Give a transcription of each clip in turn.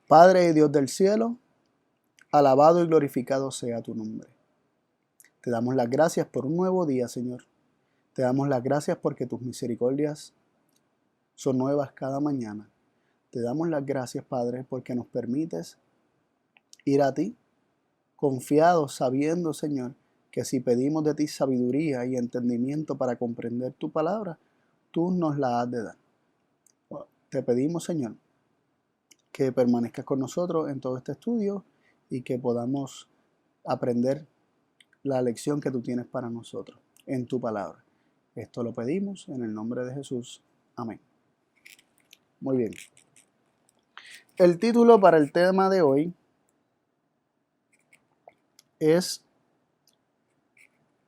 Padre y Dios del cielo, alabado y glorificado sea tu nombre. Te damos las gracias por un nuevo día, Señor. Te damos las gracias porque tus misericordias son nuevas cada mañana. Te damos las gracias, Padre, porque nos permites ir a ti, confiados, sabiendo, Señor, que si pedimos de ti sabiduría y entendimiento para comprender tu palabra, tú nos la has de dar. Te pedimos, Señor, que permanezcas con nosotros en todo este estudio y que podamos aprender la lección que tú tienes para nosotros en tu palabra. Esto lo pedimos en el nombre de Jesús. Amén. Muy bien. El título para el tema de hoy es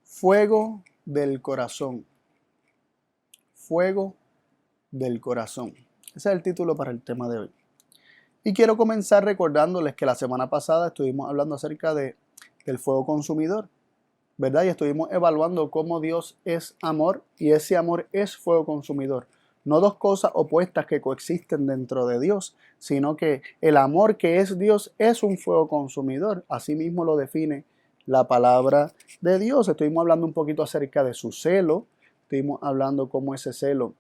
Fuego del Corazón. Fuego del Corazón. Ese es el título para el tema de hoy. Y quiero comenzar recordándoles que la semana pasada estuvimos hablando acerca del fuego consumidor, ¿verdad? Y estuvimos evaluando cómo Dios es amor y ese amor es fuego consumidor. No dos cosas opuestas que coexisten dentro de Dios, sino que el amor que es Dios es un fuego consumidor. Así mismo lo define la palabra de Dios. Estuvimos hablando un poquito acerca de su celo. Estuvimos hablando cómo ese celo,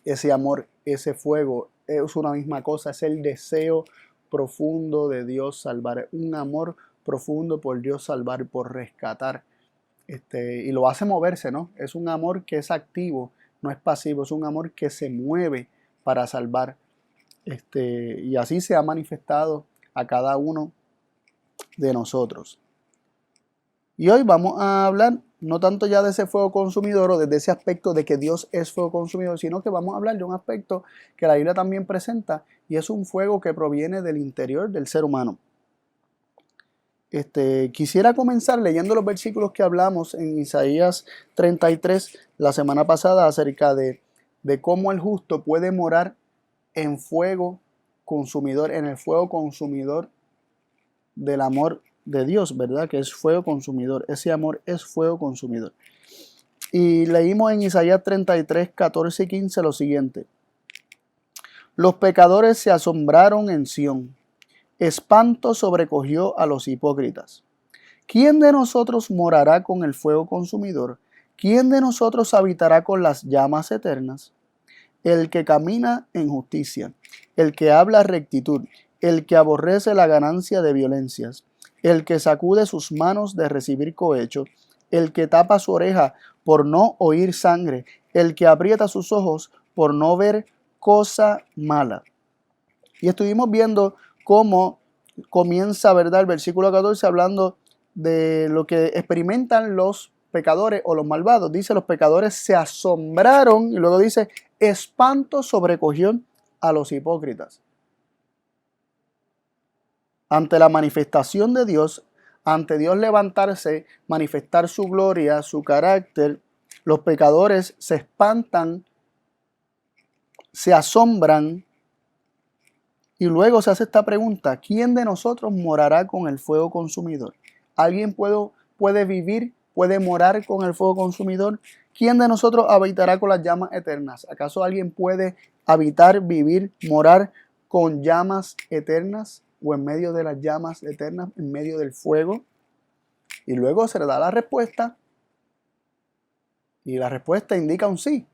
ese amor, ese fuego es una misma cosa. Es el deseo profundo de Dios salvar. Un amor profundo por Dios salvar, por rescatar. Y lo hace moverse, ¿no? Es un amor que es activo, no es pasivo, es un amor que se mueve para salvar. Y así se ha manifestado a cada uno de nosotros. Y hoy vamos a hablar no tanto ya de ese fuego consumidor o desde ese aspecto de que Dios es fuego consumidor, sino que vamos a hablar de un aspecto que la Biblia también presenta y es un fuego que proviene del interior del ser humano. Quisiera comenzar leyendo los versículos que hablamos en Isaías 33 la semana pasada acerca de cómo el justo puede morar en fuego consumidor, en el fuego consumidor del amor de Dios, ¿verdad? Que es fuego consumidor. Ese amor es fuego consumidor. Y leímos en Isaías 33, 14 y 15 lo siguiente. Los pecadores se asombraron en Sión. Espanto sobrecogió a los hipócritas. ¿Quién de nosotros morará con el fuego consumidor? ¿Quién de nosotros habitará con las llamas eternas? El que camina en justicia, el que habla rectitud, el que aborrece la ganancia de violencias, el que sacude sus manos de recibir cohecho, el que tapa su oreja por no oír sangre, el que aprieta sus ojos por no ver cosa mala. Y estuvimos viendo cómo comienza, ¿verdad?, el versículo 14 hablando de lo que experimentan los pecadores o los malvados. Dice, los pecadores se asombraron y luego dice, espanto sobrecogió a los hipócritas. Ante la manifestación de Dios, ante Dios levantarse, manifestar su gloria, su carácter, los pecadores se espantan, se asombran. Y luego se hace esta pregunta, ¿quién de nosotros morará con el fuego consumidor? ¿Alguien puede vivir, puede morar con el fuego consumidor? ¿Quién de nosotros habitará con las llamas eternas? ¿Acaso alguien puede habitar, vivir, morar con llamas eternas o en medio de las llamas eternas, en medio del fuego? Y luego se le da la respuesta y la respuesta indica un sí.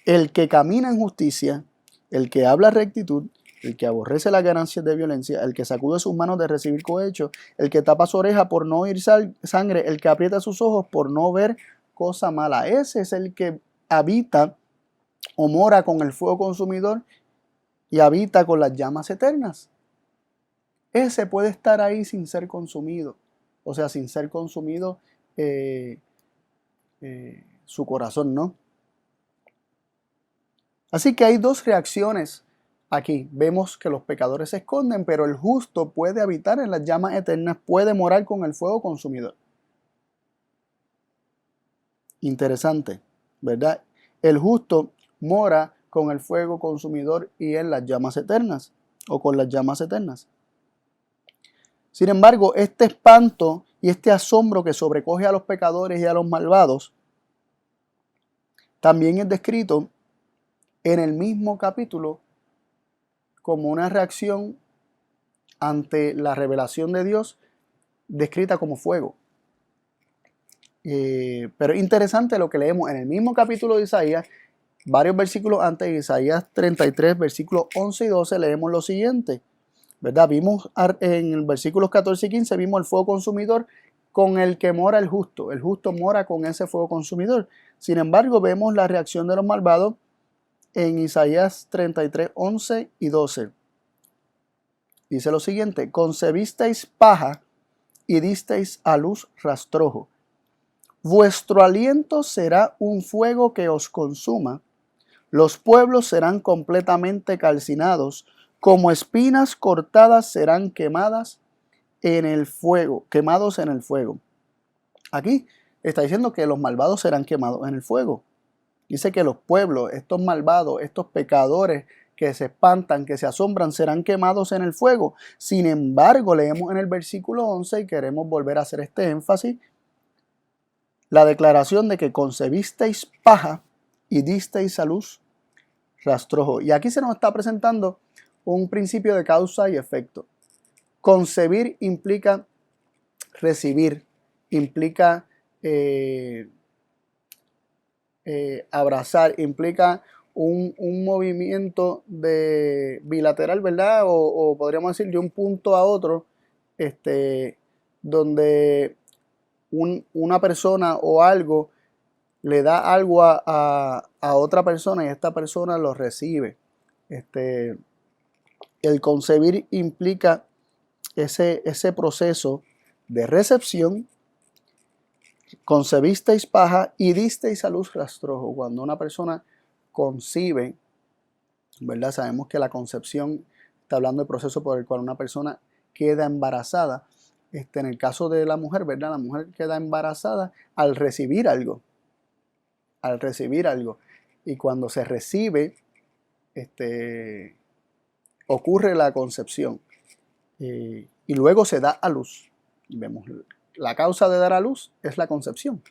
El que camina en justicia, el que habla rectitud, el que aborrece las ganancias de violencia, el que sacude sus manos de recibir cohecho, el que tapa su oreja por no oír sangre, el que aprieta sus ojos por no ver cosa mala. Ese es el que habita o mora con el fuego consumidor y habita con las llamas eternas. Ese puede estar ahí sin ser consumido, o sea, sin ser consumido su corazón, ¿no? Así que hay dos reacciones aquí. Vemos que los pecadores se esconden, pero el justo puede habitar en las llamas eternas, puede morar con el fuego consumidor. Interesante, ¿verdad? El justo mora con el fuego consumidor y en las llamas eternas, o con las llamas eternas. Sin embargo, este espanto y este asombro que sobrecoge a los pecadores y a los malvados, también es descrito en el mismo capítulo como una reacción ante la revelación de Dios descrita como fuego. Pero interesante lo que leemos en el mismo capítulo de Isaías, varios versículos antes, de Isaías 33, versículos 11 y 12, leemos lo siguiente, ¿verdad? Vimos en el versículos 14 y 15, vimos el fuego consumidor con el que mora el justo mora con ese fuego consumidor. Sin embargo, vemos la reacción de los malvados en Isaías 33, 11 y 12. Dice lo siguiente: concebisteis paja y disteis a luz rastrojo. Vuestro aliento será un fuego que os consuma. Los pueblos serán completamente calcinados, como espinas cortadas serán quemadas en el fuego, quemados en el fuego. Aquí está diciendo que los malvados serán quemados en el fuego. Dice que los pueblos, estos malvados, estos pecadores que se espantan, que se asombran, serán quemados en el fuego. Sin embargo, leemos en el versículo 11 y queremos volver a hacer este énfasis, la declaración de que concebisteis paja y disteis a luz rastrojo. Y aquí se nos está presentando un principio de causa y efecto. Concebir implica recibir, implica abrazar, implica un movimiento de bilateral, ¿verdad? O podríamos decir de un punto a otro, donde una persona o algo le da algo a otra persona y esta persona lo recibe. El concebir implica ese proceso de recepción. Concebisteis paja y disteis a luz rastrojo. Cuando una persona concibe, ¿verdad? Sabemos que la concepción está hablando del proceso por el cual una persona queda embarazada. En el caso de la mujer, ¿verdad? La mujer queda embarazada al recibir algo. Al recibir algo. Y cuando se recibe, ocurre la concepción. Y luego se da a luz. Y vemos la causa de dar a luz es la concepción.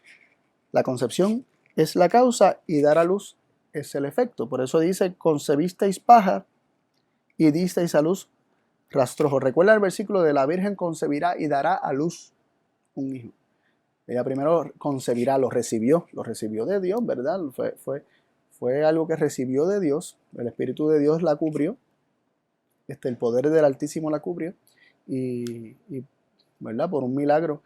La concepción es la causa y dar a luz es el efecto. Por eso dice: concebisteis paja y disteis a luz rastrojo. Recuerda el versículo de la Virgen concebirá y dará a luz un hijo. Ella primero concebirá, lo recibió de Dios, ¿verdad? Fue algo que recibió de Dios. El Espíritu de Dios la cubrió. El poder del Altísimo la cubrió. Y ¿verdad? Por un milagro,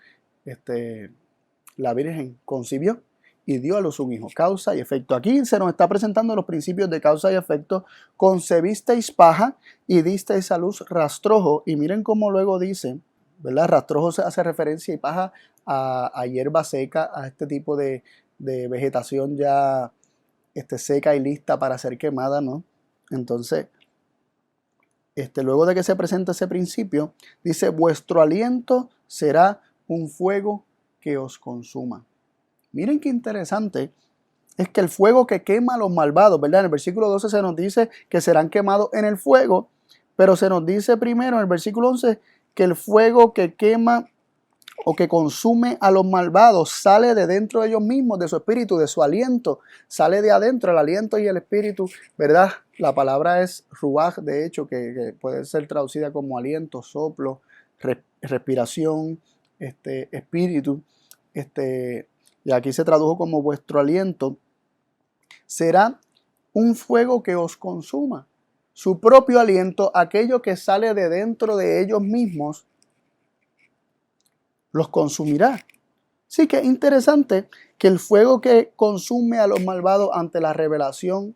la Virgen concibió y dio a luz un hijo. Causa y efecto. Aquí se nos está presentando los principios de causa y efecto. Concebisteis paja y disteis a luz rastrojo. Y miren cómo luego dice, ¿verdad? Rastrojo se hace referencia y paja a hierba seca, a este tipo de vegetación ya seca y lista para ser quemada, ¿no? Entonces, luego de que se presenta ese principio, dice: vuestro aliento será un fuego que os consuma. Miren qué interesante es que el fuego que quema a los malvados, ¿verdad? En el versículo 12 se nos dice que serán quemados en el fuego, pero se nos dice primero en el versículo 11 que el fuego que quema o que consume a los malvados sale de dentro de ellos mismos, de su espíritu, de su aliento, sale de adentro, el aliento y el espíritu, ¿verdad? La palabra es ruaj, de hecho, que puede ser traducida como aliento, soplo, respiración, espíritu, y aquí se tradujo como vuestro aliento, será un fuego que os consuma. Su propio aliento, aquello que sale de dentro de ellos mismos, los consumirá. Sí, que es interesante que el fuego que consume a los malvados ante la revelación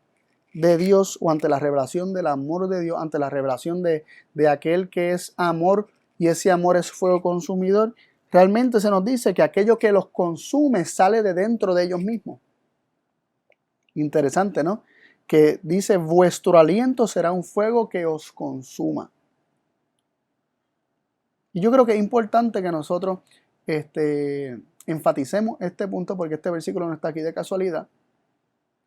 de Dios o ante la revelación del amor de Dios, ante la revelación de aquel que es amor y ese amor es fuego consumidor, realmente se nos dice que aquello que los consume sale de dentro de ellos mismos. Interesante, ¿no? Que dice: vuestro aliento será un fuego que os consuma. Y yo creo que es importante que nosotros enfaticemos este punto, porque este versículo no está aquí de casualidad.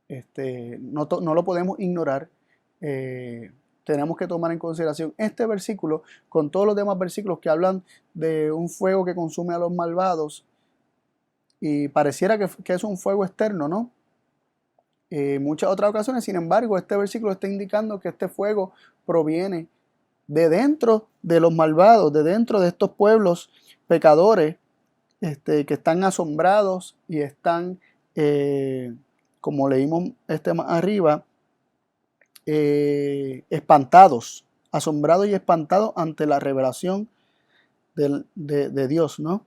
No lo podemos ignorar. Tenemos que tomar en consideración este versículo con todos los demás versículos que hablan de un fuego que consume a los malvados. Y pareciera que es un fuego externo, ¿no? Muchas otras ocasiones, sin embargo, este versículo está indicando que este fuego proviene de dentro de los malvados, de dentro de estos pueblos pecadores, que están asombrados y están, como leímos más arriba, espantados, asombrados y espantados ante la revelación de Dios, ¿no?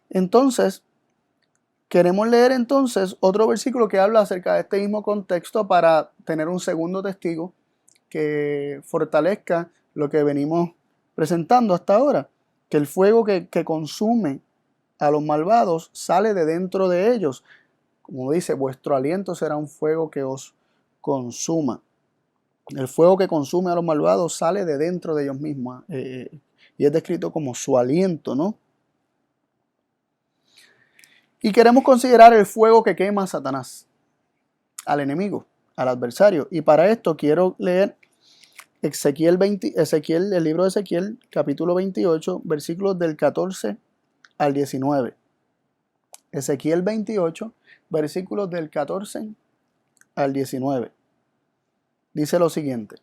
Entonces, queremos leer entonces otro versículo que habla acerca de este mismo contexto para tener un segundo testigo que fortalezca lo que venimos presentando hasta ahora, que el fuego que consume a los malvados sale de dentro de ellos. Como dice, vuestro aliento será un fuego que os consuma. El fuego que consume a los malvados sale de dentro de ellos mismos, y es descrito como su aliento, ¿no? Y queremos considerar el fuego que quema a Satanás, al enemigo, al adversario. Y para esto quiero leer el libro de Ezequiel, capítulo 28, versículos del 14 al 19. Ezequiel 28, versículos del 14 al 19. Dice lo siguiente,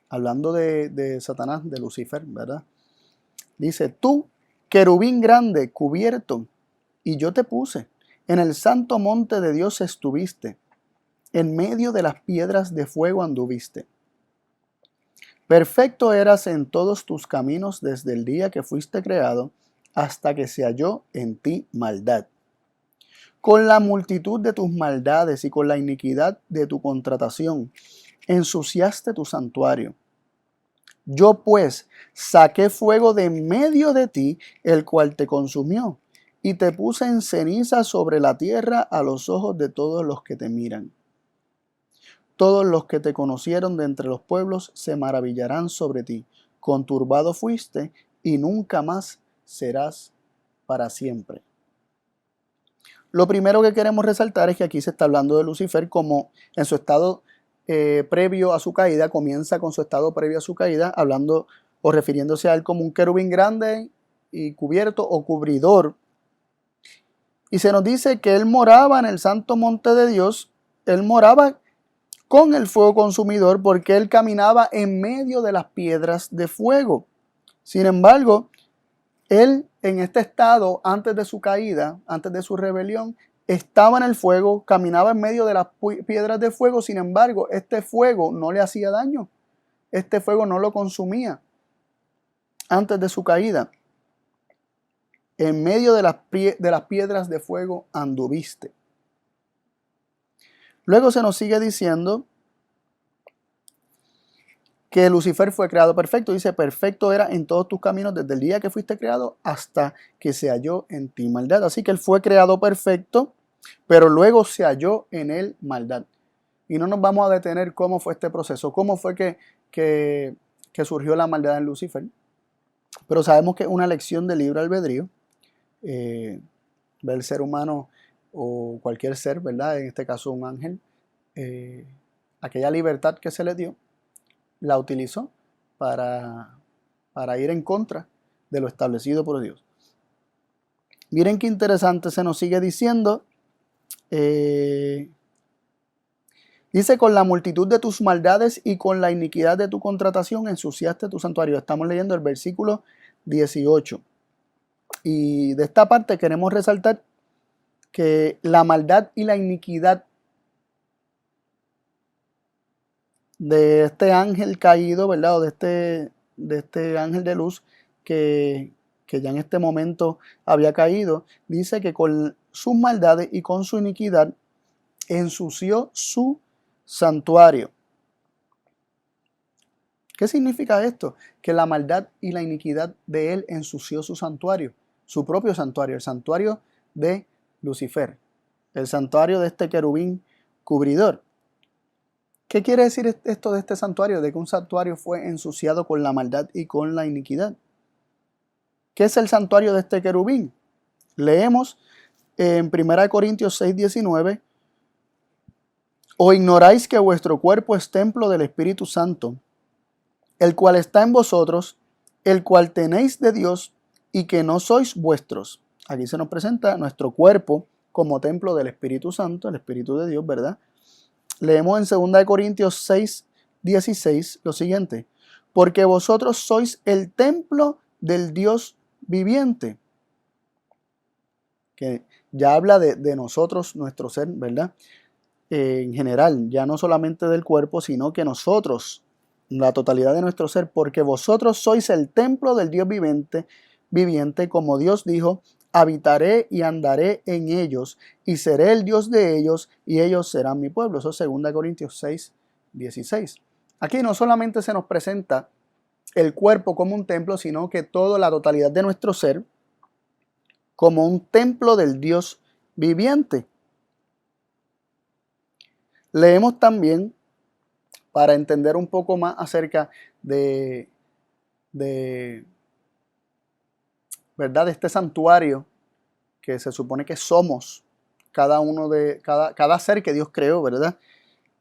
hablando de Satanás, de Lucifer, ¿verdad? Dice, tú, querubín grande, cubierto, y yo te puse, en el santo monte de Dios estuviste, en medio de las piedras de fuego anduviste. Perfecto eras en todos tus caminos desde el día que fuiste creado, hasta que se halló en ti maldad. Con la multitud de tus maldades y con la iniquidad de tu contratación, ensuciaste tu santuario. Yo pues saqué fuego de en medio de ti, el cual te consumió, y te puse en ceniza sobre la tierra a los ojos de todos los que te miran. Todos los que te conocieron de entre los pueblos se maravillarán sobre ti. Conturbado fuiste y nunca más serás para siempre. Lo primero que queremos resaltar es que aquí se está hablando de Lucifer como en su estado previo a su caída, comienza con su estado previo a su caída, hablando o refiriéndose a él como un querubín grande y cubierto o cubridor. Y se nos dice que él moraba en el santo monte de Dios, él moraba con el fuego consumidor porque él caminaba en medio de las piedras de fuego. Sin embargo, él en este estado, antes de su caída, antes de su rebelión, estaba en el fuego, caminaba en medio de las piedras de fuego. Sin embargo, este fuego no le hacía daño. Este fuego no lo consumía antes de su caída. En medio de las piedras de fuego anduviste. Luego se nos sigue diciendo que Lucifer fue creado perfecto. Dice, perfecto era en todos tus caminos desde el día que fuiste creado hasta que se halló en ti maldad. Así que él fue creado perfecto, pero luego se halló en él maldad. Y no nos vamos a detener cómo fue este proceso, cómo fue que surgió la maldad en Lucifer. Pero sabemos que es una lección de libre albedrío. Del ser humano o cualquier ser, ¿verdad? En este caso un ángel, aquella libertad que se le dio, la utilizó para ir en contra de lo establecido por Dios. Miren qué interesante se nos sigue diciendo. Dice, con la multitud de tus maldades y con la iniquidad de tu contratación ensuciaste tu santuario. Estamos leyendo el versículo 18. Y de esta parte queremos resaltar que la maldad y la iniquidad de este ángel caído, ¿verdad? O de este ángel de luz que ya en este momento había caído, dice que con sus maldades y con su iniquidad ensució su santuario. ¿Qué significa esto? Que la maldad y la iniquidad de él ensució su santuario, su propio santuario, el santuario de Lucifer, el santuario de este querubín cubridor. ¿Qué quiere decir esto de este santuario? De que un santuario fue ensuciado con la maldad y con la iniquidad. ¿Qué es el santuario de este querubín? Leemos en 1 Corintios 6:19, ¿o ignoráis que vuestro cuerpo es templo del Espíritu Santo, el cual está en vosotros, el cual tenéis de Dios y que no sois vuestros? Aquí se nos presenta nuestro cuerpo como templo del Espíritu Santo, el Espíritu de Dios, ¿verdad? Leemos en 2 Corintios 6:16 lo siguiente, porque vosotros sois el templo del Dios viviente. Que ya habla de nosotros, nuestro ser, ¿verdad? En general, ya no solamente del cuerpo, sino que nosotros, la totalidad de nuestro ser, porque vosotros sois el templo del Dios viviente, como Dios dijo, habitaré y andaré en ellos, y seré el Dios de ellos, y ellos serán mi pueblo. Eso es 2 Corintios 6, 16. Aquí no solamente se nos presenta el cuerpo como un templo, sino que toda la totalidad de nuestro ser como un templo del Dios viviente. Leemos también, para entender un poco más acerca de ¿verdad? De este santuario que se supone que somos cada ser que Dios creó, ¿verdad?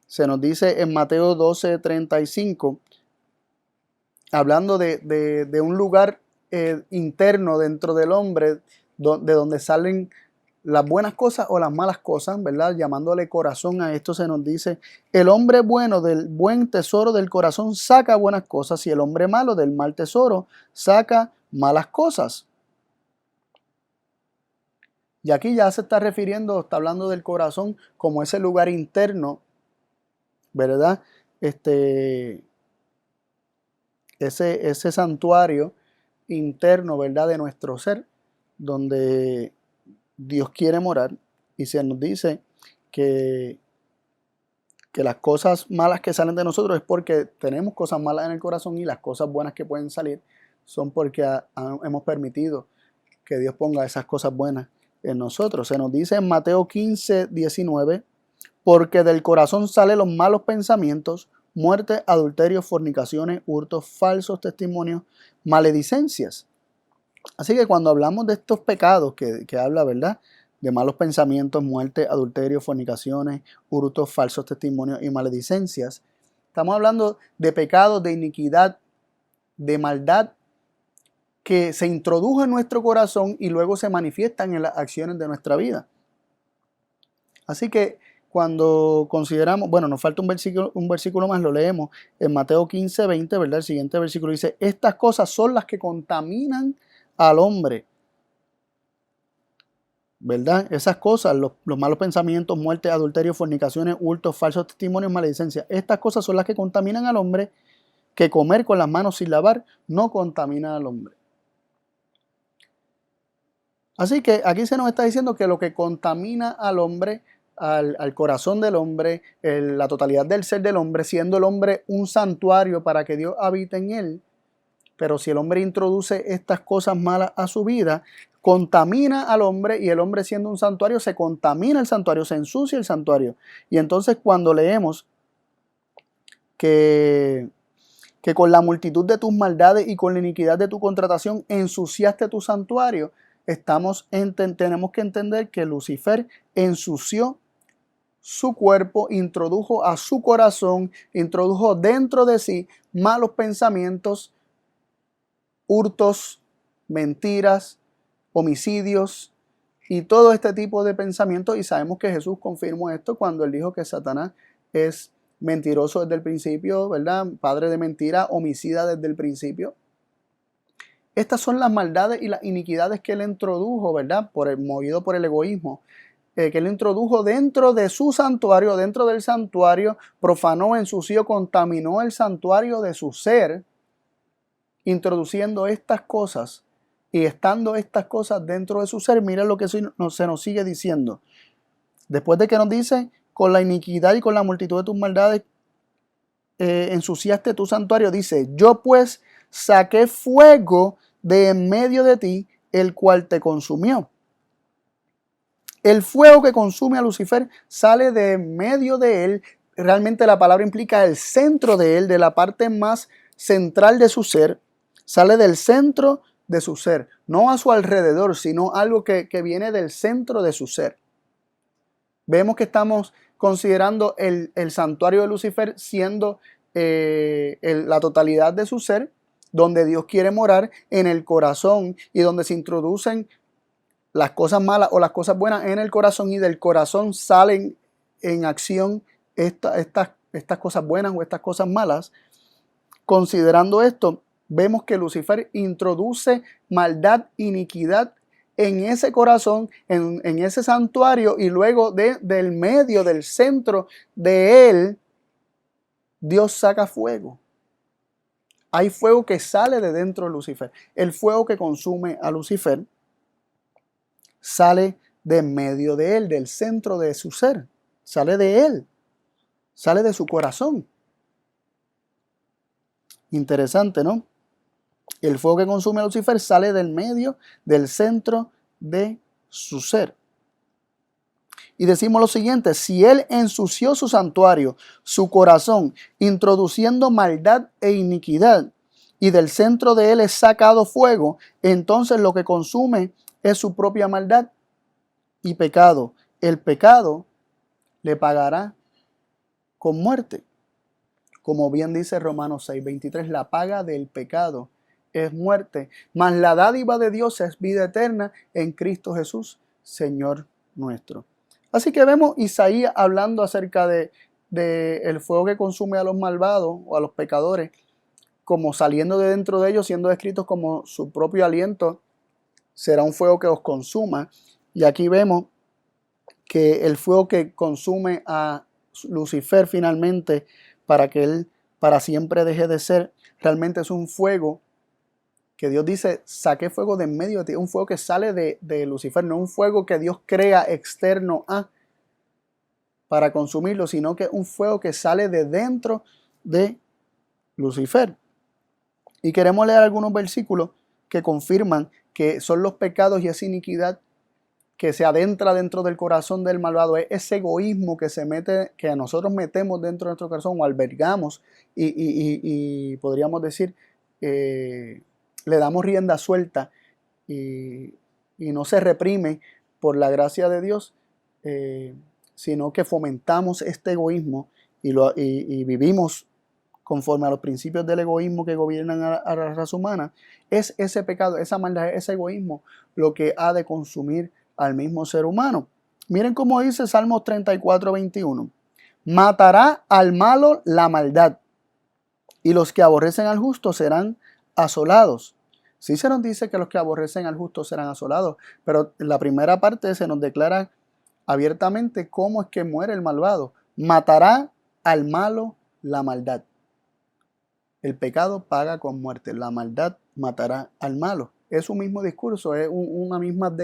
Se nos dice en Mateo 12:35, hablando de un lugar interno dentro del hombre, de donde salen las buenas cosas o las malas cosas, ¿verdad? Llamándole corazón a esto, se nos dice: el hombre bueno del buen tesoro del corazón saca buenas cosas, y el hombre malo del mal tesoro saca malas cosas. Y aquí ya se está refiriendo, está hablando del corazón como ese lugar interno, ¿verdad? Ese santuario interno, ¿verdad? De nuestro ser, donde Dios quiere morar, y se nos dice que las cosas malas que salen de nosotros es porque tenemos cosas malas en el corazón, y las cosas buenas que pueden salir son porque hemos permitido que Dios ponga esas cosas buenas en nosotros. Se nos dice en Mateo 15:19, porque del corazón salen los malos pensamientos, muerte, adulterio, fornicaciones, hurtos, falsos testimonios, maledicencias. Así que cuando hablamos de estos pecados que habla, ¿verdad?, de malos pensamientos, muerte, adulterio, fornicaciones, hurtos, falsos testimonios y maledicencias, estamos hablando de pecados, de iniquidad, de maldad que se introdujo en nuestro corazón y luego se manifiestan en las acciones de nuestra vida. Así que cuando consideramos, bueno, nos falta un versículo más, lo leemos en Mateo 15:20, ¿verdad? El siguiente versículo dice: estas cosas son las que contaminan al hombre, ¿verdad? Esas cosas, los malos pensamientos, muerte, adulterio, fornicaciones, hurtos, falsos testimonios, maledicencia. Estas cosas son las que contaminan al hombre, que comer con las manos sin lavar no contamina al hombre. Así que aquí se nos está diciendo que lo que contamina al hombre, al corazón del hombre, la totalidad del ser del hombre, siendo el hombre un santuario para que Dios habite en él, pero si el hombre introduce estas cosas malas a su vida, contamina al hombre, y el hombre, siendo un santuario, se contamina el santuario, se ensucia el santuario. Y entonces cuando leemos que con la multitud de tus maldades y con la iniquidad de tu contratación ensuciaste tu santuario, tenemos que entender que Lucifer ensució su cuerpo, introdujo a su corazón, introdujo dentro de sí malos pensamientos, hurtos, mentiras, homicidios y todo este tipo de pensamientos. Y sabemos que Jesús confirmó esto cuando él dijo que Satanás es mentiroso desde el principio, ¿verdad? Padre de mentira, homicida desde el principio. Estas son las maldades y las iniquidades que él introdujo, ¿verdad? Movido por el egoísmo, que él introdujo dentro de su santuario, dentro del santuario, profanó, ensució, contaminó el santuario de su ser, introduciendo estas cosas y estando estas cosas dentro de su ser. Mira lo que se nos sigue diciendo. Después de que nos dice: con la iniquidad y con la multitud de tus maldades ensuciaste tu santuario, dice: yo pues saqué fuego de en medio de ti, el cual te consumió. El fuego que consume a Lucifer sale de en medio de él. Realmente la palabra implica el centro de él, de la parte más central de su ser. Sale del centro de su ser, no a su alrededor, sino algo que viene del centro de su ser. Vemos que estamos considerando el santuario de Lucifer siendo la totalidad de su ser, donde Dios quiere morar en el corazón, y donde se introducen las cosas malas o las cosas buenas en el corazón, y del corazón salen en acción estas cosas buenas o estas cosas malas. considerando esto, vemos que Lucifer introduce maldad, iniquidad en ese corazón, en ese santuario, y luego del medio, del centro de él, Dios saca fuego. Hay fuego que sale de dentro de Lucifer. El fuego que consume a Lucifer sale de en medio de él, del centro de su ser. Sale de él, sale de su corazón. Interesante, ¿no? El fuego que consume a Lucifer sale del medio, del centro de su ser. Y decimos lo siguiente: si él ensució su santuario, su corazón, introduciendo maldad e iniquidad, y del centro de él es sacado fuego, entonces lo que consume es su propia maldad y pecado. El pecado le pagará con muerte. Como bien dice Romanos 6:23, la paga del pecado es muerte, mas la dádiva de Dios es vida eterna en Cristo Jesús, Señor nuestro. Así que vemos Isaías hablando acerca de el fuego que consume a los malvados o a los pecadores, como saliendo de dentro de ellos, siendo descritos como su propio aliento, será un fuego que os consuma. Y aquí vemos que el fuego que consume a Lucifer finalmente, para que él para siempre deje de ser, realmente es un fuego que Dios dice: saqué fuego de en medio de ti. Un fuego que sale de Lucifer, no un fuego que Dios crea externo a para consumirlo, sino que un fuego que sale de dentro de Lucifer. Y queremos leer algunos versículos que confirman que son los pecados y esa iniquidad que se adentra dentro del corazón del malvado, es ese egoísmo que se mete, que nosotros metemos dentro de nuestro corazón o albergamos y podríamos decir, le damos rienda suelta y no se reprime por la gracia de Dios, sino que fomentamos este egoísmo y vivimos conforme a los principios del egoísmo que gobiernan a la raza humana. Es ese pecado, esa maldad, ese egoísmo lo que ha de consumir al mismo ser humano. Miren cómo dice Salmos 34:21. Matará al malo la maldad, y los que aborrecen al justo serán asolados. Sí se nos dice que los que aborrecen al justo serán asolados, pero en la primera parte se nos declara abiertamente cómo es que muere el malvado. Matará al malo la maldad. El pecado paga con muerte, la maldad matará al malo. Es un mismo discurso, es una misma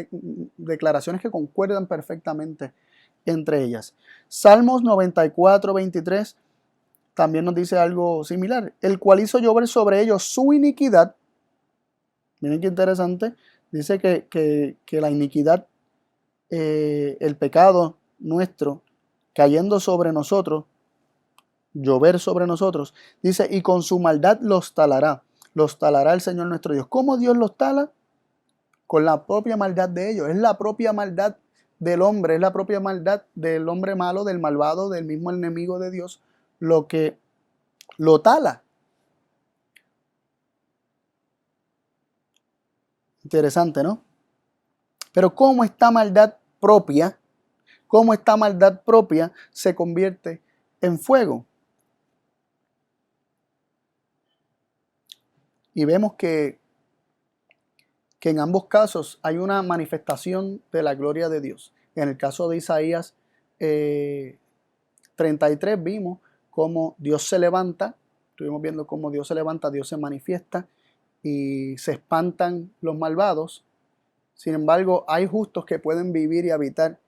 declaraciones que concuerdan perfectamente entre ellas. Salmos 94:23 también nos dice algo similar. El cual hizo llover sobre ellos su iniquidad. Miren qué interesante. Dice que la iniquidad, el pecado nuestro, cayendo sobre nosotros, llover sobre nosotros, dice, y con su maldad los talará el Señor nuestro Dios. ¿Cómo Dios los tala? Con la propia maldad de ellos. Es la propia maldad del hombre, es la propia maldad del hombre malo, del malvado, del mismo enemigo de Dios, lo que lo tala. Interesante, ¿no? Pero cómo esta maldad propia se convierte en fuego. Y vemos que en ambos casos hay una manifestación de la gloria de Dios. En el caso de Isaías 33 vimos cómo Dios se levanta, estuvimos viendo cómo Dios se levanta, Dios se manifiesta y se espantan los malvados. Sin embargo, hay justos que pueden vivir y habitar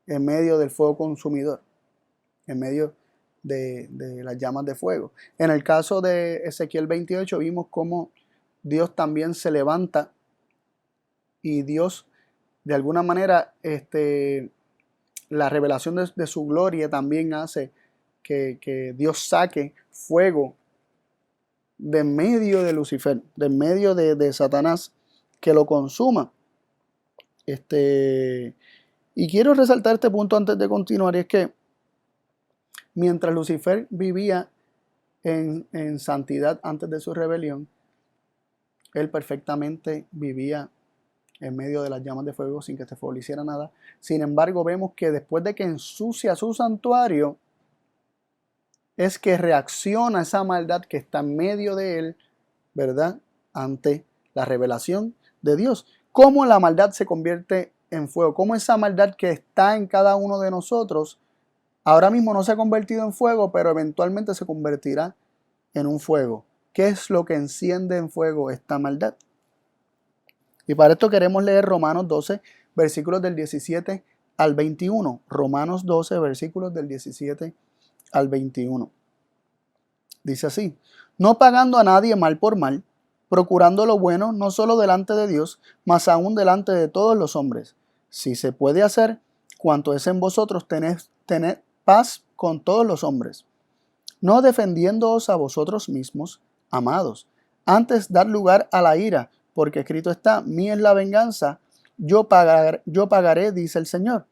en medio del fuego consumidor, en medio de las llamas de fuego. En el caso de Ezequiel 28 vimos cómo Dios también se levanta y Dios de alguna manera la revelación de su gloria también hace que Dios saque fuego de en medio de Lucifer, de en medio de Satanás, que lo consuma. Y quiero resaltar este punto antes de continuar, y es que mientras Lucifer vivía en santidad antes de su rebelión, él perfectamente vivía en medio de las llamas de fuego sin que este fuego le hiciera nada. Sin embargo, vemos que después de que ensucia su santuario, es que reacciona a esa maldad que está en medio de él, ¿verdad? Ante la revelación de Dios. ¿Cómo la maldad se convierte en fuego? ¿Cómo esa maldad que está en cada uno de nosotros ahora mismo no se ha convertido en fuego, pero eventualmente se convertirá en un fuego? ¿Qué es lo que enciende en fuego esta maldad? Y para esto queremos leer Romanos 12, versículos del 17 al 21. Romanos 12, versículos del 17 al 21. Dice así: no pagando a nadie mal por mal, procurando lo bueno no solo delante de Dios, mas aún delante de todos los hombres. Si se puede hacer cuanto es en vosotros, tened paz con todos los hombres. No defendiéndoos a vosotros mismos, amados, antes dar lugar a la ira, porque escrito está: mía es la venganza, yo pagaré, dice el Señor.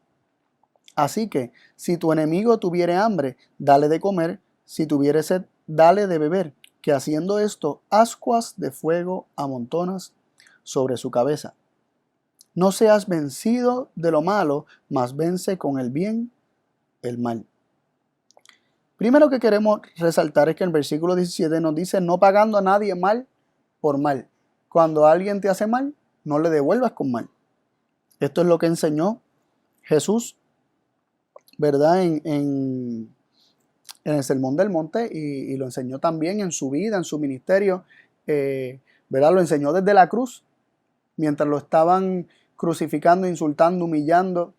Así que, si tu enemigo tuviere hambre, dale de comer; si tuviere sed, dale de beber, que haciendo esto, ascuas de fuego amontonas sobre su cabeza. No seas vencido de lo malo, mas vence con el bien el mal. Primero que queremos resaltar es que el versículo 17 nos dice: no pagando a nadie mal por mal. Cuando alguien te hace mal, no le devuelvas con mal. Esto es lo que enseñó Jesús, ¿verdad? En el Sermón del Monte, y lo enseñó también en su vida, en su ministerio, ¿verdad? Lo enseñó desde la cruz, mientras lo estaban crucificando, insultando, humillando.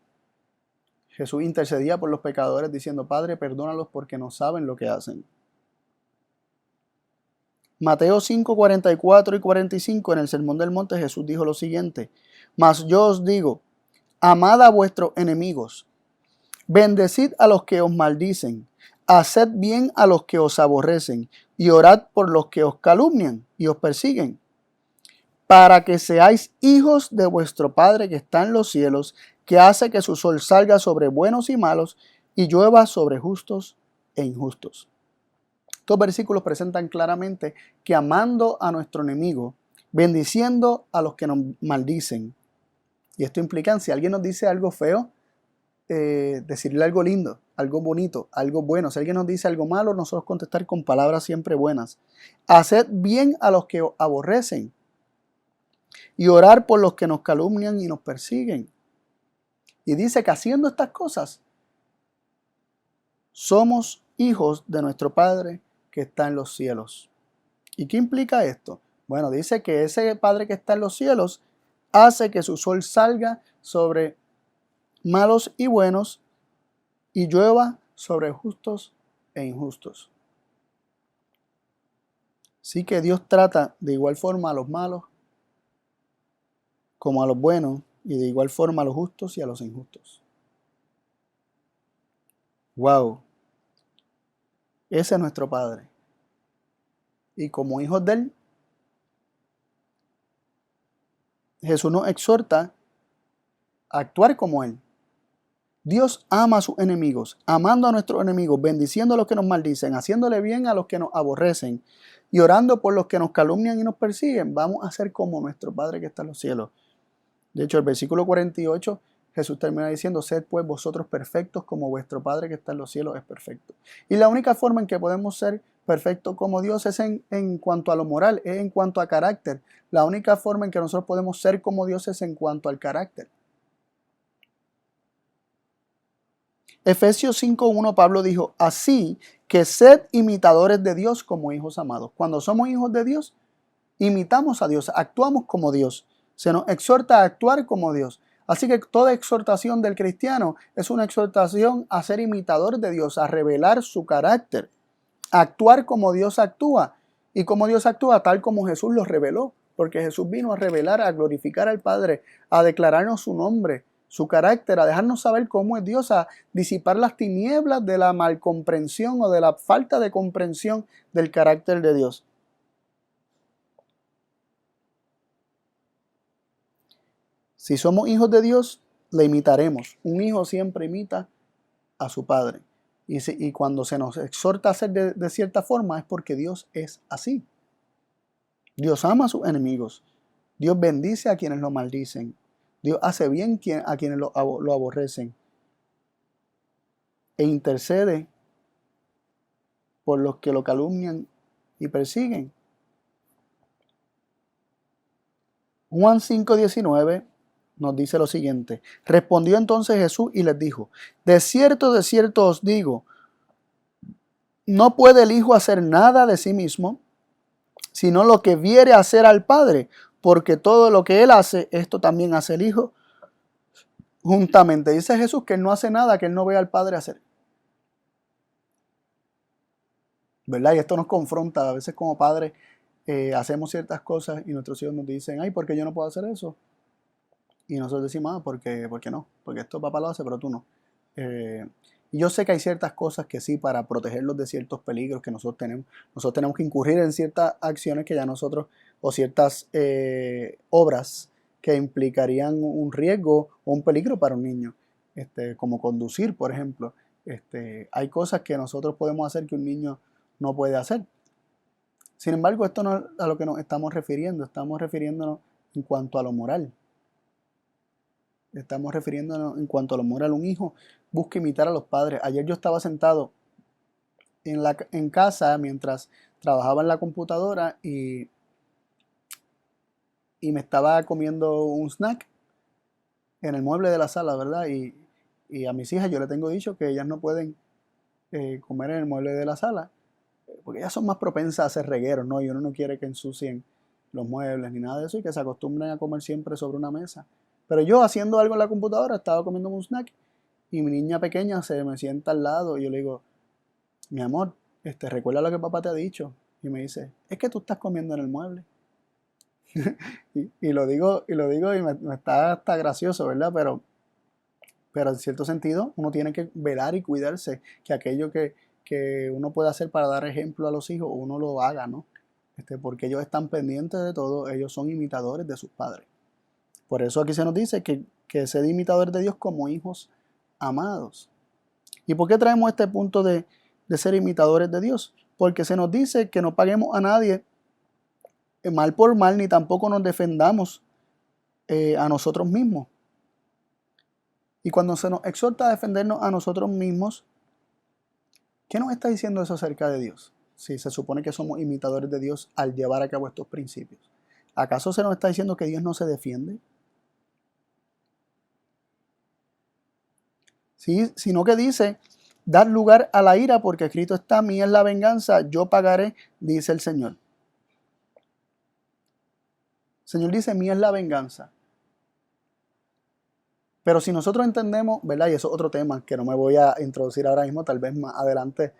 Jesús intercedía por los pecadores diciendo: Padre, perdónalos porque no saben lo que hacen. Mateo 5, 44 y 45, en el Sermón del Monte, Jesús dijo lo siguiente: mas yo os digo, amad a vuestros enemigos, bendecid a los que os maldicen, haced bien a los que os aborrecen, y orad por los que os calumnian y os persiguen, para que seáis hijos de vuestro Padre que está en los cielos, que hace que su sol salga sobre buenos y malos, y llueva sobre justos e injustos. Estos versículos presentan claramente que amando a nuestro enemigo, bendiciendo a los que nos maldicen, y esto implica, si alguien nos dice algo feo, decirle algo lindo, algo bonito, algo bueno. Si alguien nos dice algo malo, nosotros contestar con palabras siempre buenas. Haced bien a los que aborrecen y orar por los que nos calumnian y nos persiguen. Y dice que haciendo estas cosas, somos hijos de nuestro Padre que está en los cielos. ¿Y qué implica esto? Bueno, dice que ese Padre que está en los cielos hace que su sol salga sobre malos y buenos, y llueva sobre justos e injustos. Sí que Dios trata de igual forma a los malos como a los buenos, y de igual forma a los justos y a los injustos. ¡Wow! Ese es nuestro Padre. Y como hijos de Él, Jesús nos exhorta a actuar como Él. Dios ama a sus enemigos, amando a nuestros enemigos, bendiciendo a los que nos maldicen, haciéndole bien a los que nos aborrecen y orando por los que nos calumnian y nos persiguen. Vamos a ser como nuestro Padre que está en los cielos. De hecho, el versículo 48, Jesús termina diciendo: sed pues vosotros perfectos como vuestro Padre que está en los cielos es perfecto. Y la única forma en que podemos ser perfectos como Dios es en cuanto a lo moral, es en cuanto a carácter. La única forma en que nosotros podemos ser como Dios es en cuanto al carácter. Efesios 5:1, Pablo dijo: así que sed imitadores de Dios como hijos amados. Cuando somos hijos de Dios, imitamos a Dios, actuamos como Dios. Se nos exhorta a actuar como Dios. Así que toda exhortación del cristiano es una exhortación a ser imitador de Dios, a revelar su carácter, a actuar como Dios actúa. Y como Dios actúa, tal como Jesús lo reveló. Porque Jesús vino a revelar, a glorificar al Padre, a declararnos su nombre, su carácter, a dejarnos saber cómo es Dios, a disipar las tinieblas de la malcomprensión o de la falta de comprensión del carácter de Dios. Si somos hijos de Dios, le imitaremos. Un hijo siempre imita a su padre. Y cuando se nos exhorta a hacer de cierta forma es porque Dios es así. Dios ama a sus enemigos. Dios bendice a quienes lo maldicen. Dios hace bien a quienes lo aborrecen. E intercede por los que lo calumnian y persiguen. Juan 5:19 nos dice lo siguiente: respondió entonces Jesús y les dijo: de cierto os digo, no puede el Hijo hacer nada de sí mismo, sino lo que viere hacer al Padre, porque todo lo que Él hace, esto también hace el Hijo juntamente. Dice Jesús que Él no hace nada que Él no vea al Padre hacer. ¿Verdad? Y esto nos confronta. A veces como padres hacemos ciertas cosas y nuestros hijos nos dicen: ay, ¿por qué yo no puedo hacer eso? Y nosotros decimos: ah, ¿por qué no? Porque esto papá lo hace, pero tú no. Y yo sé que hay ciertas cosas que sí, para protegerlos de ciertos peligros que nosotros tenemos que incurrir en ciertas acciones que ya nosotros, o ciertas obras que implicarían un riesgo o un peligro para un niño, como conducir, por ejemplo. Hay cosas que nosotros podemos hacer que un niño no puede hacer. Sin embargo, esto no es a lo que nos estamos refiriéndonos en cuanto a lo moral. Estamos refiriéndonos en cuanto a lo moral. Un hijo busca imitar a los padres. Ayer yo estaba sentado en casa mientras trabajaba en la computadora y me estaba comiendo un snack en el mueble de la sala, ¿verdad? Y a mis hijas yo les tengo dicho que ellas no pueden comer en el mueble de la sala, porque ellas son más propensas a hacer regueros, ¿no? Y uno no quiere que ensucien los muebles ni nada de eso y que se acostumbren a comer siempre sobre una mesa. Pero yo, haciendo algo en la computadora, estaba comiendo un snack y mi niña pequeña se me sienta al lado y yo le digo: mi amor, recuerda lo que papá te ha dicho. Y me dice: es que tú estás comiendo en el mueble. y lo digo y me está hasta gracioso, ¿verdad? Pero en cierto sentido uno tiene que velar y cuidarse que aquello que uno puede hacer para dar ejemplo a los hijos, uno lo haga, ¿no? Porque ellos están pendientes de todo, ellos son imitadores de sus padres. Por eso aquí se nos dice que sed imitadores de Dios como hijos amados. ¿Y por qué traemos este punto de ser imitadores de Dios? Porque se nos dice que no paguemos a nadie mal por mal, ni tampoco nos defendamos a nosotros mismos. Y cuando se nos exhorta a defendernos a nosotros mismos, ¿qué nos está diciendo eso acerca de Dios? Si se supone que somos imitadores de Dios al llevar a cabo estos principios. ¿Acaso se nos está diciendo que Dios no se defiende? Sí, sino que dice: dar lugar a la ira, porque escrito está: mía es la venganza, yo pagaré, dice el Señor. El Señor dice: mía es la venganza. Pero si nosotros entendemos, ¿verdad? Y eso es otro tema que no me voy a introducir ahora mismo, tal vez más adelante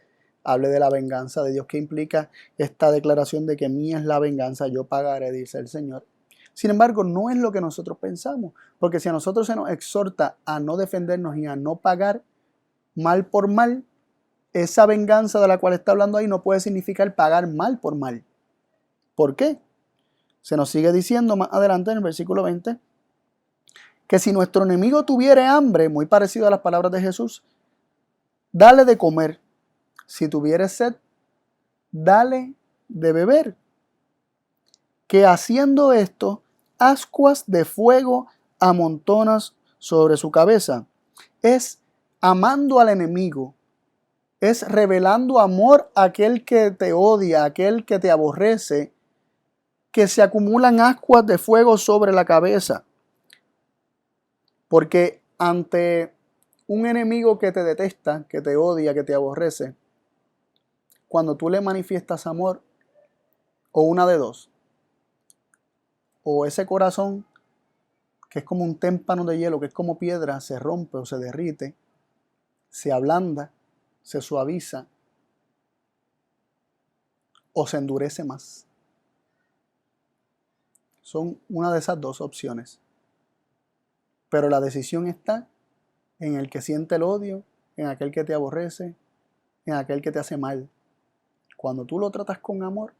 hable de la venganza de Dios, que implica esta declaración de que mía es la venganza, yo pagaré, dice el Señor. Sin embargo, no es lo que nosotros pensamos, porque si a nosotros se nos exhorta a no defendernos y a no pagar mal por mal, esa venganza de la cual está hablando ahí no puede significar pagar mal por mal. ¿Por qué? Se nos sigue diciendo más adelante en el versículo 20 que si nuestro enemigo tuviere hambre, muy parecido a las palabras de Jesús, dale de comer. Si tuviere sed, dale de beber. Que haciendo esto, ascuas de fuego amontonas sobre su cabeza. Es amando al enemigo. Es revelando amor a aquel que te odia, a aquel que te aborrece, que se acumulan ascuas de fuego sobre la cabeza. Porque ante un enemigo que te detesta, que te odia, que te aborrece, cuando tú le manifiestas amor, o una de dos, o ese corazón que es como un témpano de hielo, que es como piedra, se rompe o se derrite, se ablanda, se suaviza, o se endurece más. Son una de esas dos opciones. Pero la decisión está en el que siente el odio, en aquel que te aborrece, en aquel que te hace mal. Cuando tú lo tratas con amor,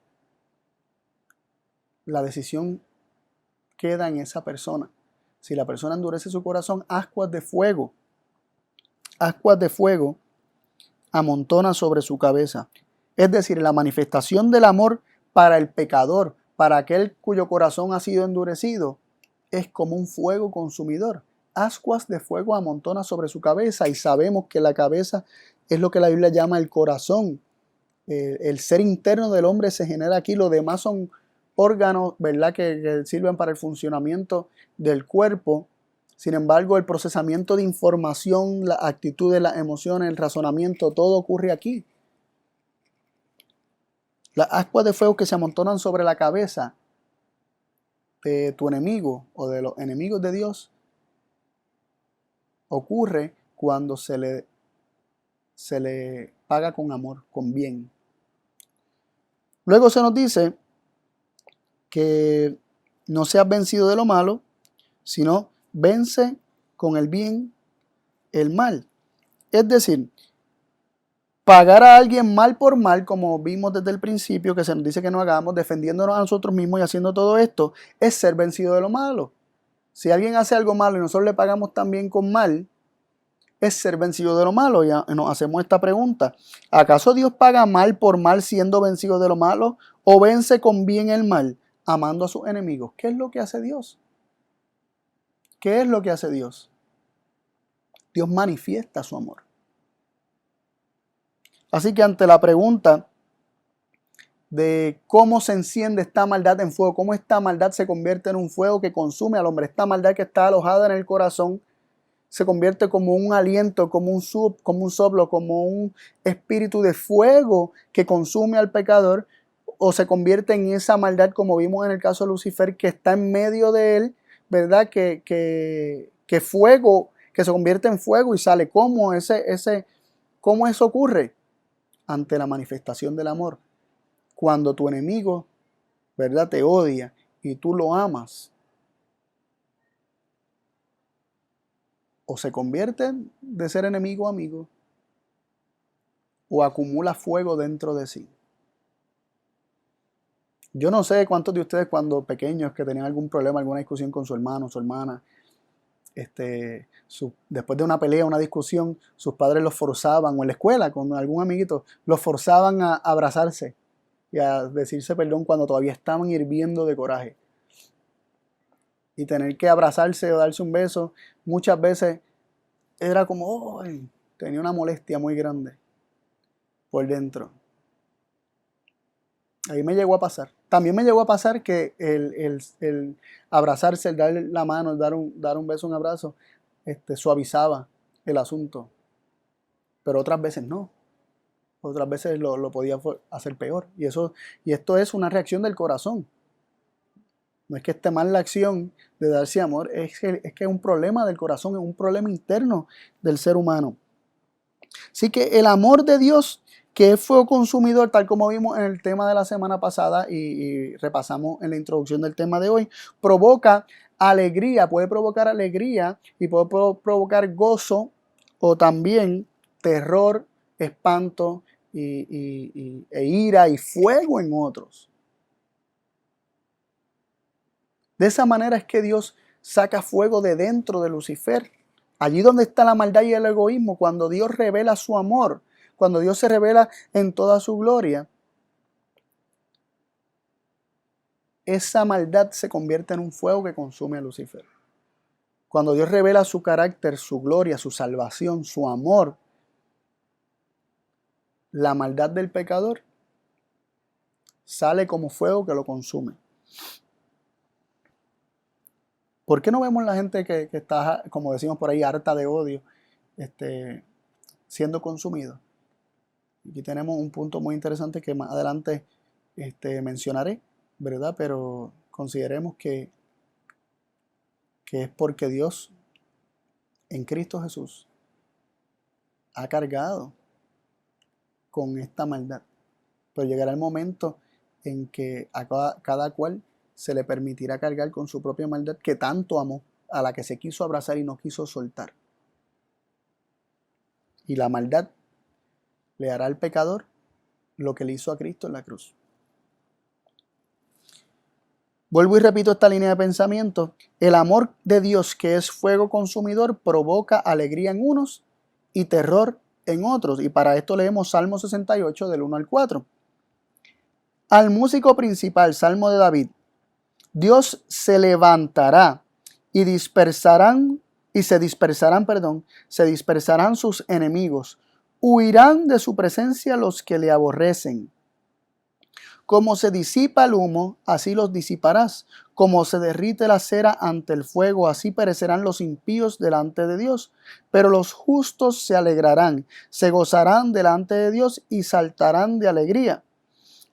la decisión queda en esa persona. Si la persona endurece su corazón, ascuas de fuego amontona sobre su cabeza. Es decir, la manifestación del amor para el pecador, para aquel cuyo corazón ha sido endurecido, es como un fuego consumidor. Ascuas de fuego amontona sobre su cabeza, y sabemos que la cabeza es lo que la Biblia llama el corazón. el ser interno del hombre se genera aquí. Los demás son órganos, ¿verdad?, que sirven para el funcionamiento del cuerpo. Sin embargo, el procesamiento de información, la actitud de las emociones, el razonamiento, todo ocurre aquí. Las ascuas de fuego que se amontonan sobre la cabeza de tu enemigo o de los enemigos de Dios ocurre cuando se le paga con amor, con bien. Luego se nos dice que no seas vencido de lo malo, sino vence con el bien el mal. Es decir, pagar a alguien mal por mal, como vimos desde el principio, que se nos dice que no hagamos, defendiéndonos a nosotros mismos y haciendo todo esto, es ser vencido de lo malo. Si alguien hace algo malo y nosotros le pagamos también con mal, es ser vencido de lo malo. Ya nos hacemos esta pregunta: ¿acaso Dios paga mal por mal siendo vencido de lo malo? ¿O vence con bien el mal, amando a sus enemigos? ¿Qué es lo que hace Dios? ¿Qué es lo que hace Dios? Dios manifiesta su amor. Así que ante la pregunta de cómo se enciende esta maldad en fuego, cómo esta maldad se convierte en un fuego que consume al hombre, esta maldad que está alojada en el corazón, se convierte como un aliento, como un soplo, como un espíritu de fuego que consume al pecador, o se convierte en esa maldad, como vimos en el caso de Lucifer, que está en medio de él, ¿verdad? Que fuego, que se convierte en fuego y sale. ¿Cómo eso ocurre? Ante la manifestación del amor. Cuando tu enemigo, ¿verdad?, te odia y tú lo amas, o se convierte de ser enemigo a amigo, o acumula fuego dentro de sí. Yo no sé cuántos de ustedes cuando pequeños que tenían algún problema, alguna discusión con su hermano, su hermana, después de una pelea, una discusión, sus padres los forzaban, o en la escuela con algún amiguito, los forzaban a abrazarse y a decirse perdón cuando todavía estaban hirviendo de coraje. Y tener que abrazarse o darse un beso, muchas veces era como, ¡ay!, tenía una molestia muy grande por dentro. Ahí me llegó a pasar. También me llegó a pasar que el abrazarse, el darle la mano, el dar un beso, un abrazo, suavizaba el asunto. Pero otras veces no. Otras veces lo podía hacer peor. Y esto es una reacción del corazón. No es que esté mal la acción de darse amor, es que es un problema del corazón, es un problema interno del ser humano. Así que el amor de Dios, que es fuego consumidor, tal como vimos en el tema de la semana pasada y repasamos en la introducción del tema de hoy, provoca alegría, puede provocar alegría y puede provocar gozo, o también terror, espanto e ira y fuego en otros. De esa manera es que Dios saca fuego de dentro de Lucifer. Allí donde está la maldad y el egoísmo, cuando Dios revela su amor, cuando Dios se revela en toda su gloria, esa maldad se convierte en un fuego que consume a Lucifer. Cuando Dios revela su carácter, su gloria, su salvación, su amor, la maldad del pecador sale como fuego que lo consume. ¿Por qué no vemos la gente que está, como decimos por ahí, harta de odio, siendo consumido? Aquí tenemos un punto muy interesante que más adelante mencionaré, ¿verdad? Pero consideremos que es porque Dios en Cristo Jesús ha cargado con esta maldad. Pero llegará el momento en que a cada cual se le permitirá cargar con su propia maldad que tanto amó, a la que se quiso abrazar y no quiso soltar. Y la maldad le hará al pecador lo que le hizo a Cristo en la cruz. Vuelvo y repito esta línea de pensamiento. El amor de Dios, que es fuego consumidor, provoca alegría en unos y terror en otros. Y para esto leemos Salmo 68 del 1 al 4. Al músico principal, Salmo de David: Dios se levantará y se dispersarán sus enemigos. Huirán de su presencia los que le aborrecen. Como se disipa el humo, así los disiparás. Como se derrite la cera ante el fuego, así perecerán los impíos delante de Dios. Pero los justos se alegrarán, se gozarán delante de Dios y saltarán de alegría.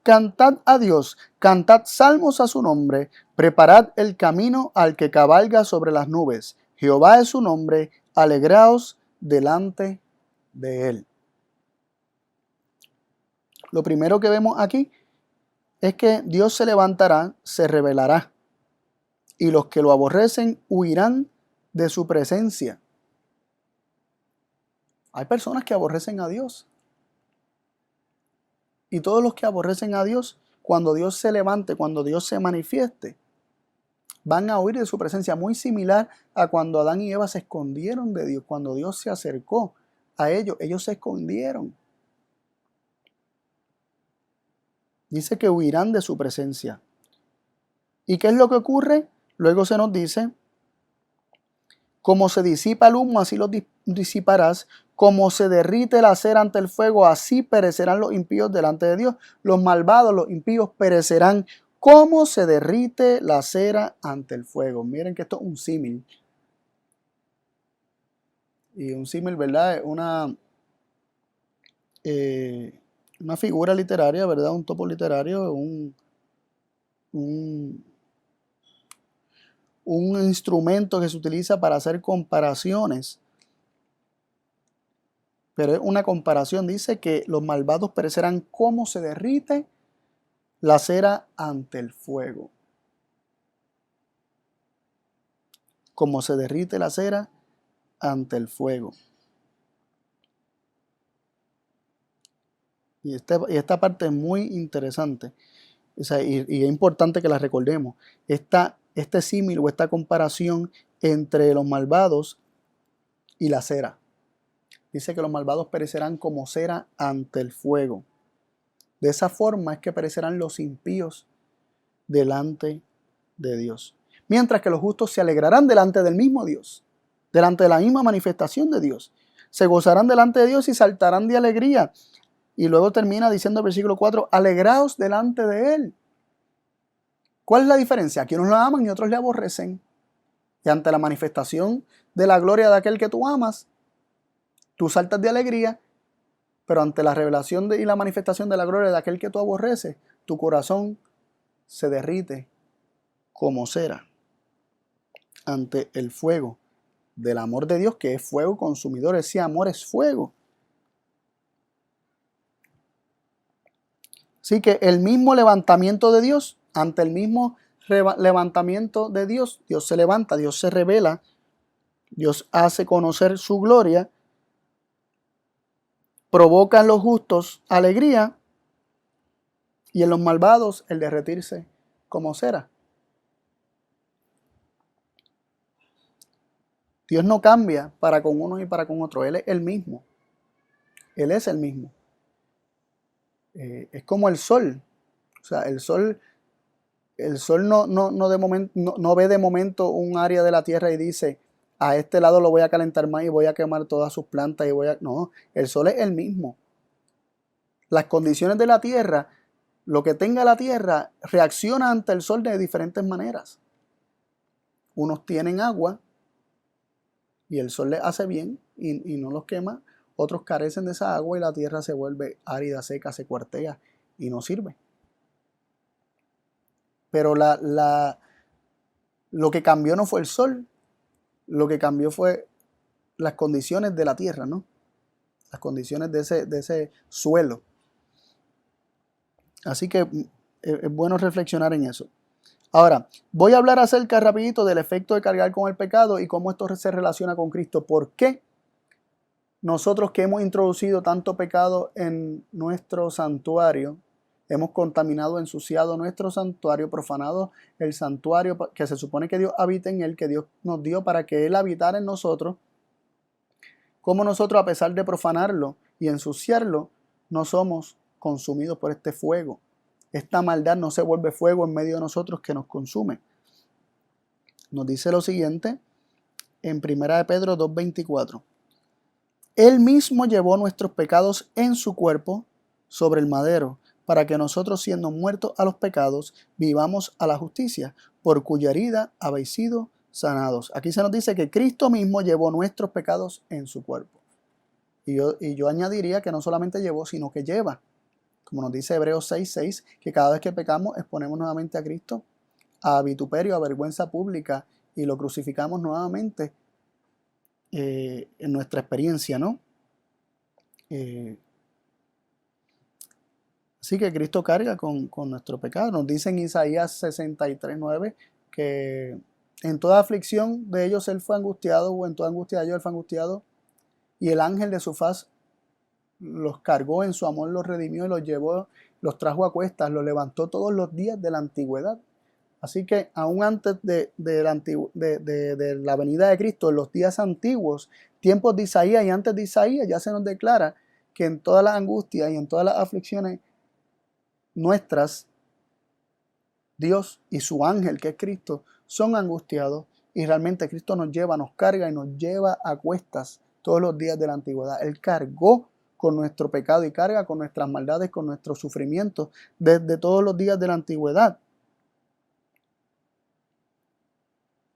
Cantad a Dios, cantad salmos a su nombre, preparad el camino al que cabalga sobre las nubes. Jehová es su nombre, alegraos delante de él. Lo primero que vemos aquí es que Dios se levantará, se revelará, y los que lo aborrecen huirán de su presencia. Hay personas que aborrecen a Dios. Y todos los que aborrecen a Dios, cuando Dios se levante, cuando Dios se manifieste, van a huir de su presencia, muy similar a cuando Adán y Eva se escondieron de Dios. Cuando Dios se acercó a ellos se escondieron. Dice que huirán de su presencia. ¿Y qué es lo que ocurre? Luego se nos dice, como se disipa el humo, así lo disiparás. Como se derrite la cera ante el fuego, así perecerán los impíos delante de Dios. Los malvados, los impíos perecerán como se derrite la cera ante el fuego. Miren que esto es un símil. Y un símil, ¿verdad? Es una figura literaria, ¿verdad? Un topo literario, un instrumento que se utiliza para hacer comparaciones. Pero es una comparación. Dice que los malvados perecerán como se derrite la cera ante el fuego. Como se derrite la cera ante el fuego. Y esta parte es muy interesante. O sea, y es importante que la recordemos. Este símil o esta comparación entre los malvados y la cera. Dice que los malvados perecerán como cera ante el fuego. De esa forma es que perecerán los impíos delante de Dios. Mientras que los justos se alegrarán delante del mismo Dios, delante de la misma manifestación de Dios. Se gozarán delante de Dios y saltarán de alegría. Y luego termina diciendo el versículo 4, alegraos delante de Él. ¿Cuál es la diferencia? Aquí unos lo aman y otros le aborrecen. Y ante la manifestación de la gloria de aquel que tú amas, tú saltas de alegría, pero ante la revelación y la manifestación de la gloria de aquel que tú aborreces, tu corazón se derrite como cera ante el fuego del amor de Dios, que es fuego consumidor. Ese amor es fuego. Así que el mismo levantamiento de Dios, ante el mismo levantamiento de Dios, Dios se levanta, Dios se revela, Dios hace conocer su gloria, provoca en los justos alegría y en los malvados el derretirse como cera. Dios no cambia para con uno y para con otro, Él es el mismo. Él es el mismo. Es como el sol. O sea, el sol no ve de momento un área de la tierra y dice, a este lado lo voy a calentar más y voy a quemar todas sus plantas. No, el sol es el mismo. Las condiciones de la tierra, lo que tenga la tierra, reacciona ante el sol de diferentes maneras. Unos tienen agua y el sol les hace bien y no los quema. Otros carecen de esa agua y la tierra se vuelve árida, seca, se cuartea y no sirve. Pero lo que cambió no fue el sol, lo que cambió fue las condiciones de la tierra, ¿no? Las condiciones de ese suelo. Así que es bueno reflexionar en eso. Ahora, voy a hablar acerca rapidito del efecto de cargar con el pecado y cómo esto se relaciona con Cristo. ¿Por qué nosotros que hemos introducido tanto pecado en nuestro santuario, hemos contaminado, ensuciado nuestro santuario, profanado el santuario que se supone que Dios habita en él, que Dios nos dio para que Él habitara en nosotros? Cómo nosotros, a pesar de profanarlo y ensuciarlo, no somos consumidos por este fuego. Esta maldad no se vuelve fuego en medio de nosotros que nos consume. Nos dice lo siguiente en 1 de Pedro 2:24. Él mismo llevó nuestros pecados en su cuerpo sobre el madero, para que nosotros, siendo muertos a los pecados, vivamos a la justicia, por cuya herida habéis sido sanados. Aquí se nos dice que Cristo mismo llevó nuestros pecados en su cuerpo. Y yo añadiría que no solamente llevó, sino que lleva. Como nos dice Hebreos 6:6, que cada vez que pecamos exponemos nuevamente a Cristo a vituperio, a vergüenza pública, y lo crucificamos nuevamente en nuestra experiencia, ¿no? Así que Cristo carga con nuestro pecado. Nos dice en Isaías 63:9 que en toda aflicción de ellos Él fue angustiado, o en toda angustia de ellos Él fue angustiado, y el ángel de su faz los cargó, en su amor los redimió y los llevó, los trajo a cuestas, los levantó todos los días de la antigüedad. Así que aún antes de la venida de Cristo, en los días antiguos, tiempos de Isaías y antes de Isaías, ya se nos declara que en todas las angustias y en todas las aflicciones nuestras, Dios y su ángel, que es Cristo, son angustiados, y realmente Cristo nos lleva, nos carga y nos lleva a cuestas todos los días de la antigüedad. Él cargó con nuestro pecado y carga con nuestras maldades, con nuestros sufrimientos desde todos los días de la antigüedad.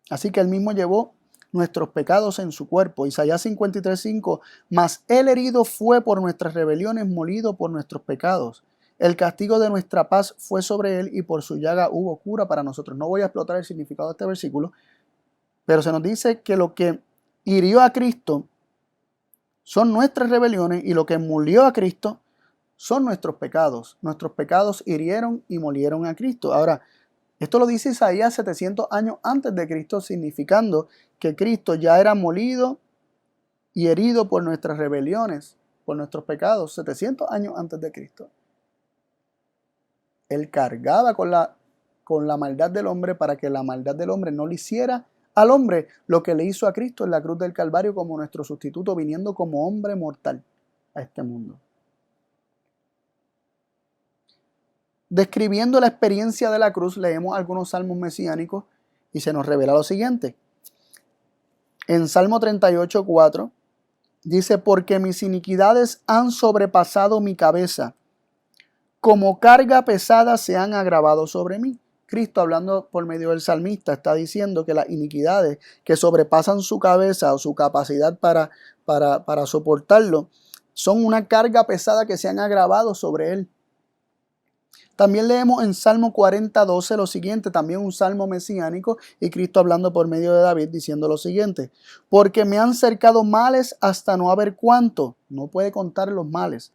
Así que Él mismo llevó nuestros pecados en su cuerpo. Isaías 53:5, mas Él herido fue por nuestras rebeliones, molido por nuestros pecados. El castigo de nuestra paz fue sobre Él, y por su llaga hubo cura para nosotros. No voy a explotar el significado de este versículo, pero se nos dice que lo que hirió a Cristo son nuestras rebeliones, y lo que molió a Cristo son nuestros pecados. Nuestros pecados hirieron y molieron a Cristo. Ahora, esto lo dice Isaías 700 años antes de Cristo, significando que Cristo ya era molido y herido por nuestras rebeliones, por nuestros pecados, 700 años antes de Cristo. Él cargaba con la maldad del hombre, para que la maldad del hombre no le hiciera al hombre lo que le hizo a Cristo en la cruz del Calvario como nuestro sustituto, viniendo como hombre mortal a este mundo. Describiendo la experiencia de la cruz, leemos algunos salmos mesiánicos y se nos revela lo siguiente. En Salmo 38:4 dice: porque mis iniquidades han sobrepasado mi cabeza, como carga pesada se han agravado sobre mí. Cristo, hablando por medio del salmista, está diciendo que las iniquidades que sobrepasan su cabeza o su capacidad para soportarlo son una carga pesada que se han agravado sobre él. También leemos en Salmo 40:12 lo siguiente, también un salmo mesiánico, y Cristo hablando por medio de David diciendo lo siguiente: porque me han cercado males hasta no haber cuánto. No puede contar los males.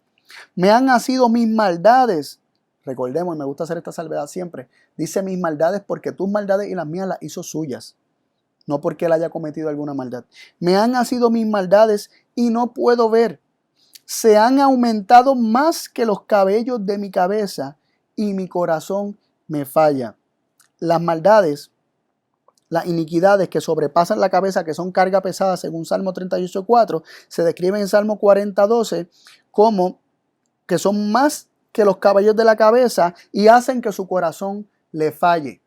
Me han nacido mis maldades. Recordemos, y me gusta hacer esta salvedad siempre, dice mis maldades porque tus maldades y las mías las hizo suyas, no porque él haya cometido alguna maldad. Me han nacido mis maldades y no puedo ver. Se han aumentado más que los cabellos de mi cabeza, y mi corazón me falla. Las maldades, las iniquidades que sobrepasan la cabeza, que son carga pesada según Salmo 38:4, se describen en Salmo 40:12 como que son más que los cabellos de la cabeza y hacen que su corazón le falle.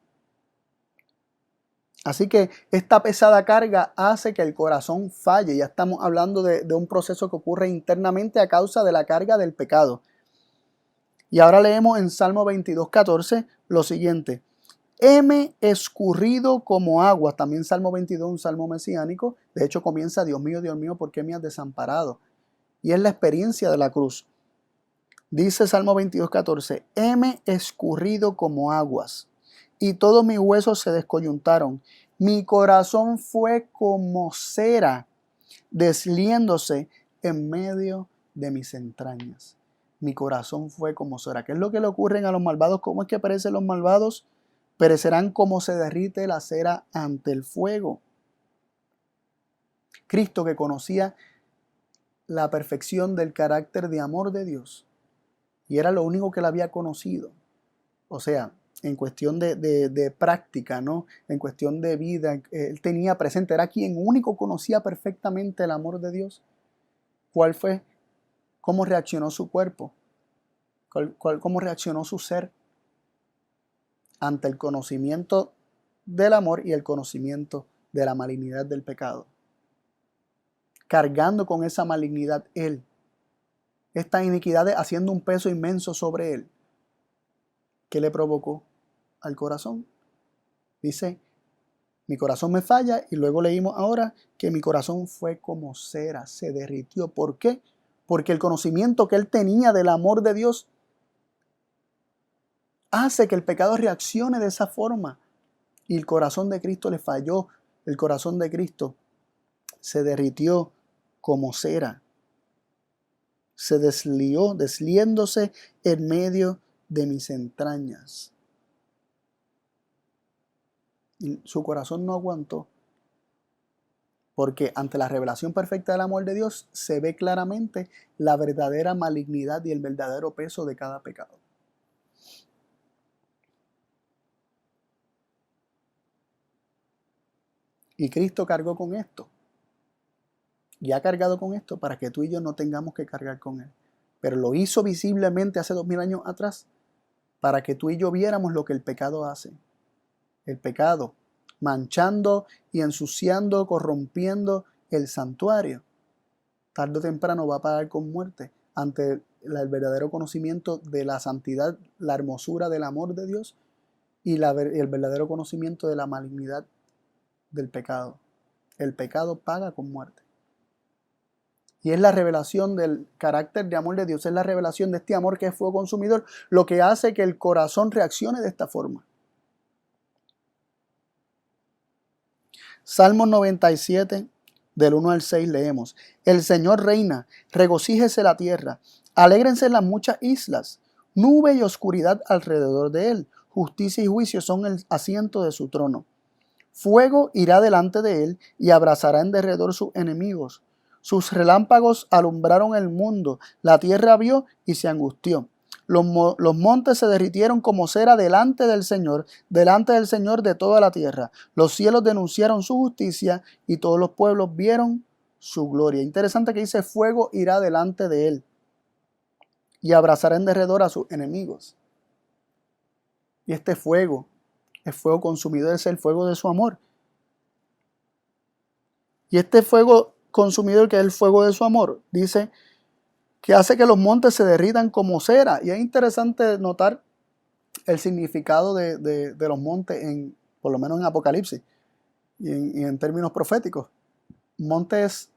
Así que esta pesada carga hace que el corazón falle. Ya estamos hablando de un proceso que ocurre internamente a causa de la carga del pecado. Y ahora leemos en Salmo 22:14 lo siguiente: heme escurrido como agua. También Salmo 22, un salmo mesiánico. De hecho comienza: Dios mío, ¿por qué me has desamparado? Y es la experiencia de la cruz. Dice Salmo 22:14: heme escurrido como aguas, y todos mis huesos se descoyuntaron. Mi corazón fue como cera, desliéndose en medio de mis entrañas. Mi corazón fue como cera. ¿Qué es lo que le ocurre a los malvados? ¿Cómo es que perecen los malvados? Perecerán como se derrite la cera ante el fuego. Cristo, que conocía la perfección del carácter de amor de Dios, y era lo único que él había conocido, o sea, en cuestión de práctica, ¿no? En cuestión de vida, él tenía presente, era quien único conocía perfectamente el amor de Dios. ¿Cuál fue? ¿Cómo reaccionó su cuerpo? ¿Cómo reaccionó su ser ante el conocimiento del amor y el conocimiento de la malignidad del pecado? cargando con esa malignidad él, estas iniquidades haciendo un peso inmenso sobre él. ¿Qué le provocó al corazón? Dice, mi corazón me falla, y luego leímos ahora que mi corazón fue como cera, se derritió. ¿Por qué? Porque el conocimiento que él tenía del amor de Dios hace que el pecado reaccione de esa forma. Y el corazón de Cristo le falló. El corazón de Cristo se derritió como cera. Se deslió, desliéndose en medio de mis entrañas. Y su corazón no aguantó. Porque ante la revelación perfecta del amor de Dios se ve claramente la verdadera malignidad y el verdadero peso de cada pecado. Y Cristo cargó con esto. Y ha cargado con esto para que tú y yo no tengamos que cargar con él. Pero lo hizo visiblemente hace 2000 años atrás para que tú y yo viéramos lo que el pecado hace. El pecado, manchando y ensuciando, corrompiendo el santuario, tarde o temprano va a pagar con muerte ante el verdadero conocimiento de la santidad, la hermosura del amor de Dios y el verdadero conocimiento de la malignidad del pecado. El pecado paga con muerte. Y es la revelación del carácter de amor de Dios, es la revelación de este amor que es fuego consumidor, lo que hace que el corazón reaccione de esta forma. Salmos 97, del 1 al 6 leemos: El Señor reina, regocíjese la tierra, alégrense las muchas islas, nube y oscuridad alrededor de él, justicia y juicio son el asiento de su trono. Fuego irá delante de él y abrazará en derredor sus enemigos. Sus relámpagos alumbraron el mundo, la tierra vio y se angustió. Los montes se derritieron como cera delante del Señor de toda la tierra. Los cielos denunciaron su justicia y todos los pueblos vieron su gloria. Interesante que dice, fuego irá delante de él y abrazará en derredor a sus enemigos. Y este fuego, el fuego consumidor, es el fuego de su amor. Y este fuego consumidor, que es el fuego de su amor, dice que hace que los montes se derritan como cera. Y es interesante notar el significado de los montes, por lo menos en Apocalipsis y en términos proféticos. Montes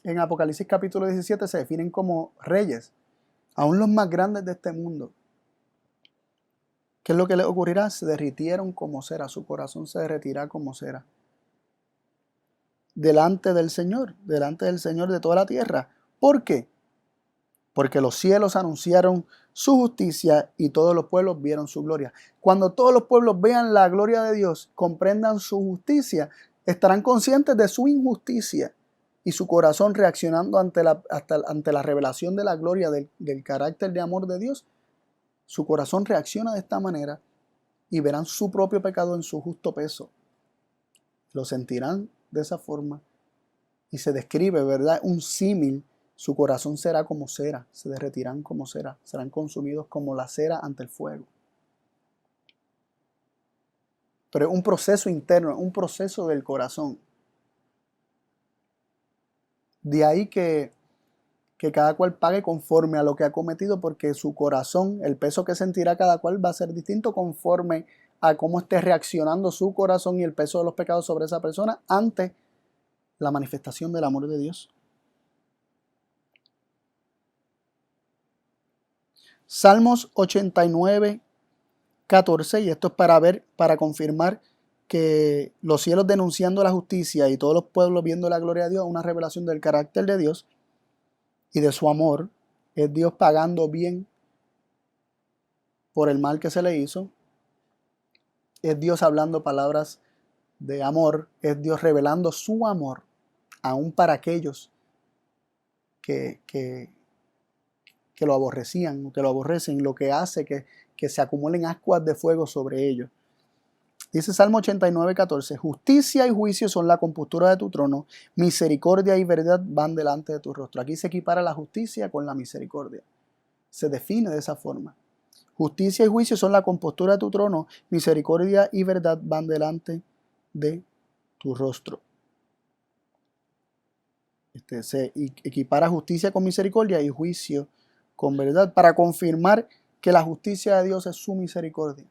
en Apocalipsis capítulo 17 se definen como reyes, aún los más grandes de este mundo. ¿Qué es lo que les ocurrirá? Se derritieron como cera, su corazón se derretirá como cera. Delante del Señor de toda la tierra. ¿Por qué? Porque los cielos anunciaron su justicia y todos los pueblos vieron su gloria. Cuando todos los pueblos vean la gloria de Dios, comprendan su justicia, estarán conscientes de su injusticia y su corazón reaccionando ante la revelación de la gloria del carácter de amor de Dios. Su corazón reacciona de esta manera y verán su propio pecado en su justo peso. Lo sentirán de esa forma y se describe, ¿verdad? Un símil. Su corazón será como cera, se derretirán como cera, serán consumidos como la cera ante el fuego. Pero es un proceso interno, un proceso del corazón. De ahí que cada cual pague conforme a lo que ha cometido, porque su corazón, el peso que sentirá cada cual va a ser distinto conforme a cómo esté reaccionando su corazón y el peso de los pecados sobre esa persona ante la manifestación del amor de Dios. Salmos 89, 14, y esto es para confirmar que los cielos denunciando la justicia y todos los pueblos viendo la gloria de Dios, una revelación del carácter de Dios y de su amor. Es Dios pagando bien por el mal que se le hizo. Es Dios hablando palabras de amor. Es Dios revelando su amor aún para aquellos que lo aborrecían, que lo aborrecen, lo que hace que se acumulen ascuas de fuego sobre ellos. Dice Salmo 89, 14, justicia y juicio son la compostura de tu trono, misericordia y verdad van delante de tu rostro. Aquí se equipara la justicia con la misericordia. Se define de esa forma. Justicia y juicio son la compostura de tu trono, misericordia y verdad van delante de tu rostro. Se equipara justicia con misericordia y juicio con verdad, para confirmar que la justicia de Dios es su misericordia.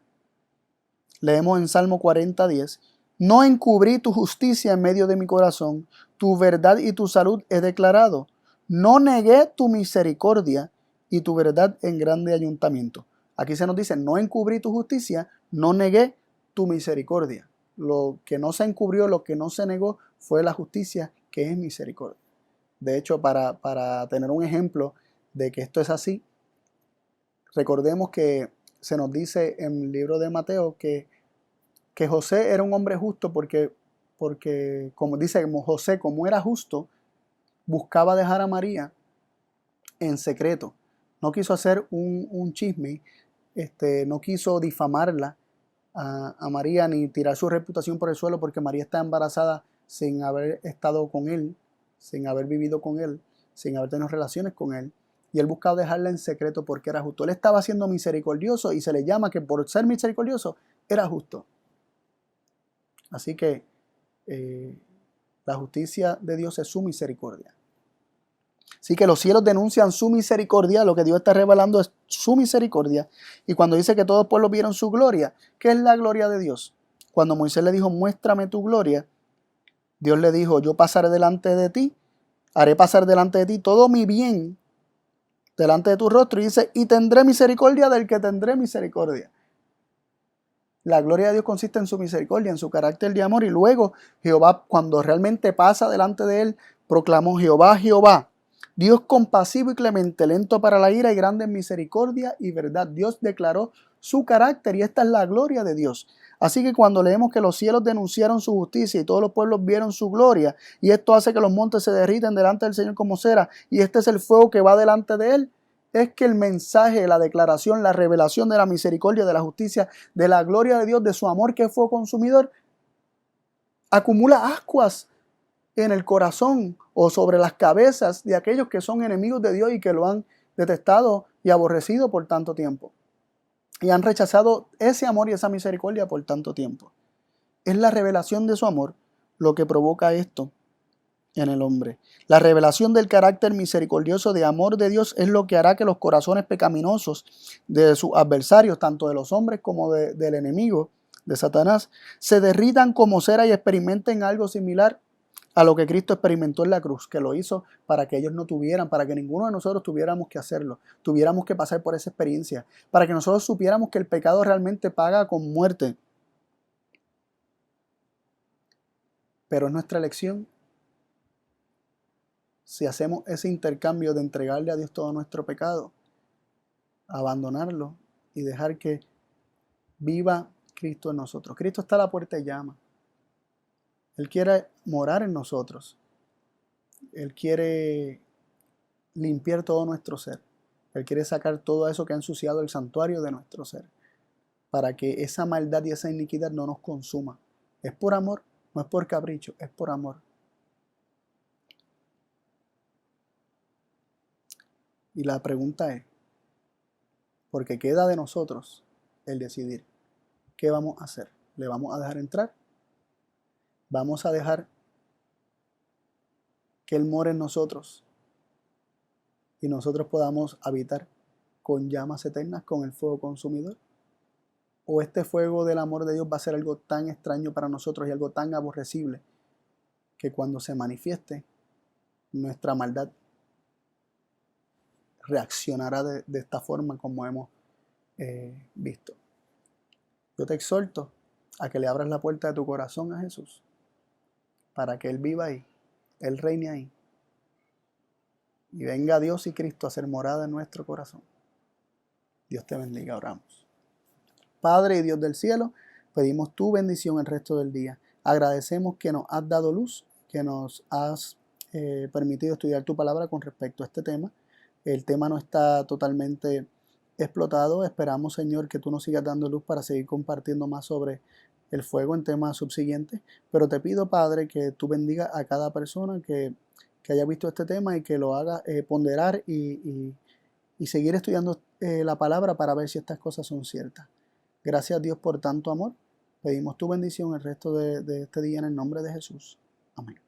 Leemos en Salmo 40:10: no encubrí tu justicia en medio de mi corazón, tu verdad y tu salud he declarado. No negué tu misericordia y tu verdad en grande ayuntamiento. Aquí se nos dice: no encubrí tu justicia, no negué tu misericordia. Lo que no se encubrió, lo que no se negó, fue la justicia, que es misericordia. De hecho, para tener un ejemplo de que esto es así, recordemos que se nos dice en el libro de Mateo que José era un hombre justo porque como dice José, como era justo, buscaba dejar a María en secreto. No quiso hacer un chisme, no quiso difamarla a María ni tirar su reputación por el suelo, porque María está embarazada sin haber estado con él, sin haber vivido con él, sin haber tenido relaciones con él. Y él buscaba dejarla en secreto porque era justo. Él estaba siendo misericordioso y se le llama que por ser misericordioso era justo. Así que la justicia de Dios es su misericordia. Así que los cielos denuncian su misericordia, lo que Dios está revelando es su misericordia. Y cuando dice que todos los pueblos vieron su gloria, ¿qué es la gloria de Dios? Cuando Moisés le dijo: muéstrame tu gloria, Dios le dijo: yo pasaré delante de ti, haré pasar delante de ti todo mi bien delante de tu rostro. Y dice: y tendré misericordia del que tendré misericordia. La gloria de Dios consiste en su misericordia, en su carácter de amor. Y luego Jehová, cuando realmente pasa delante de él, proclamó: Jehová, Jehová, Dios compasivo y clemente, lento para la ira y grande en misericordia y verdad. Dios declaró su carácter y esta es la gloria de Dios. Así que cuando leemos que los cielos denunciaron su justicia y todos los pueblos vieron su gloria, y esto hace que los montes se derriten delante del Señor como cera, y este es el fuego que va delante de él, es que el mensaje, la declaración, la revelación de la misericordia, de la justicia, de la gloria de Dios, de su amor que fue consumidor, acumula ascuas en el corazón o sobre las cabezas de aquellos que son enemigos de Dios y que lo han detestado y aborrecido por tanto tiempo. Y han rechazado ese amor y esa misericordia por tanto tiempo. Es la revelación de su amor lo que provoca esto en el hombre. La revelación del carácter misericordioso de amor de Dios es lo que hará que los corazones pecaminosos de sus adversarios, tanto de los hombres como del enemigo, de Satanás, se derritan como cera y experimenten algo similar a lo que Cristo experimentó en la cruz, que lo hizo para que ellos no tuvieran, para que ninguno de nosotros tuviéramos que hacerlo, tuviéramos que pasar por esa experiencia, para que nosotros supiéramos que el pecado realmente paga con muerte. Pero es nuestra elección si hacemos ese intercambio de entregarle a Dios todo nuestro pecado, abandonarlo y dejar que viva Cristo en nosotros. Cristo está a la puerta y llama. Él quiere morar en nosotros. Él quiere limpiar todo nuestro ser. Él quiere sacar todo eso que ha ensuciado el santuario de nuestro ser, para que esa maldad y esa iniquidad no nos consuma. Es por amor, no es por capricho, es por amor. Y la pregunta es, porque queda de nosotros el decidir qué vamos a hacer. ¿Le vamos a dejar entrar? ¿Vamos a dejar que Él more en nosotros y nosotros podamos habitar con llamas eternas, con el fuego consumidor? ¿O este fuego del amor de Dios va a ser algo tan extraño para nosotros y algo tan aborrecible que cuando se manifieste nuestra maldad reaccionará de esta forma como hemos visto? Yo te exhorto a que le abras la puerta de tu corazón a Jesús para que Él viva ahí, Él reine ahí y venga Dios y Cristo a hacer morada en nuestro corazón. Dios te bendiga, oramos. Padre y Dios del cielo, pedimos tu bendición el resto del día. Agradecemos que nos has dado luz, que nos has permitido estudiar tu palabra con respecto a este tema. El tema no está totalmente explotado. Esperamos, Señor, que tú nos sigas dando luz para seguir compartiendo más sobre el fuego en temas subsiguientes. Pero te pido, Padre, que tú bendiga a cada persona que haya visto este tema y que lo haga ponderar y seguir estudiando la palabra para ver si estas cosas son ciertas. Gracias, Dios, por tanto amor. Pedimos tu bendición el resto de este día en el nombre de Jesús. Amén.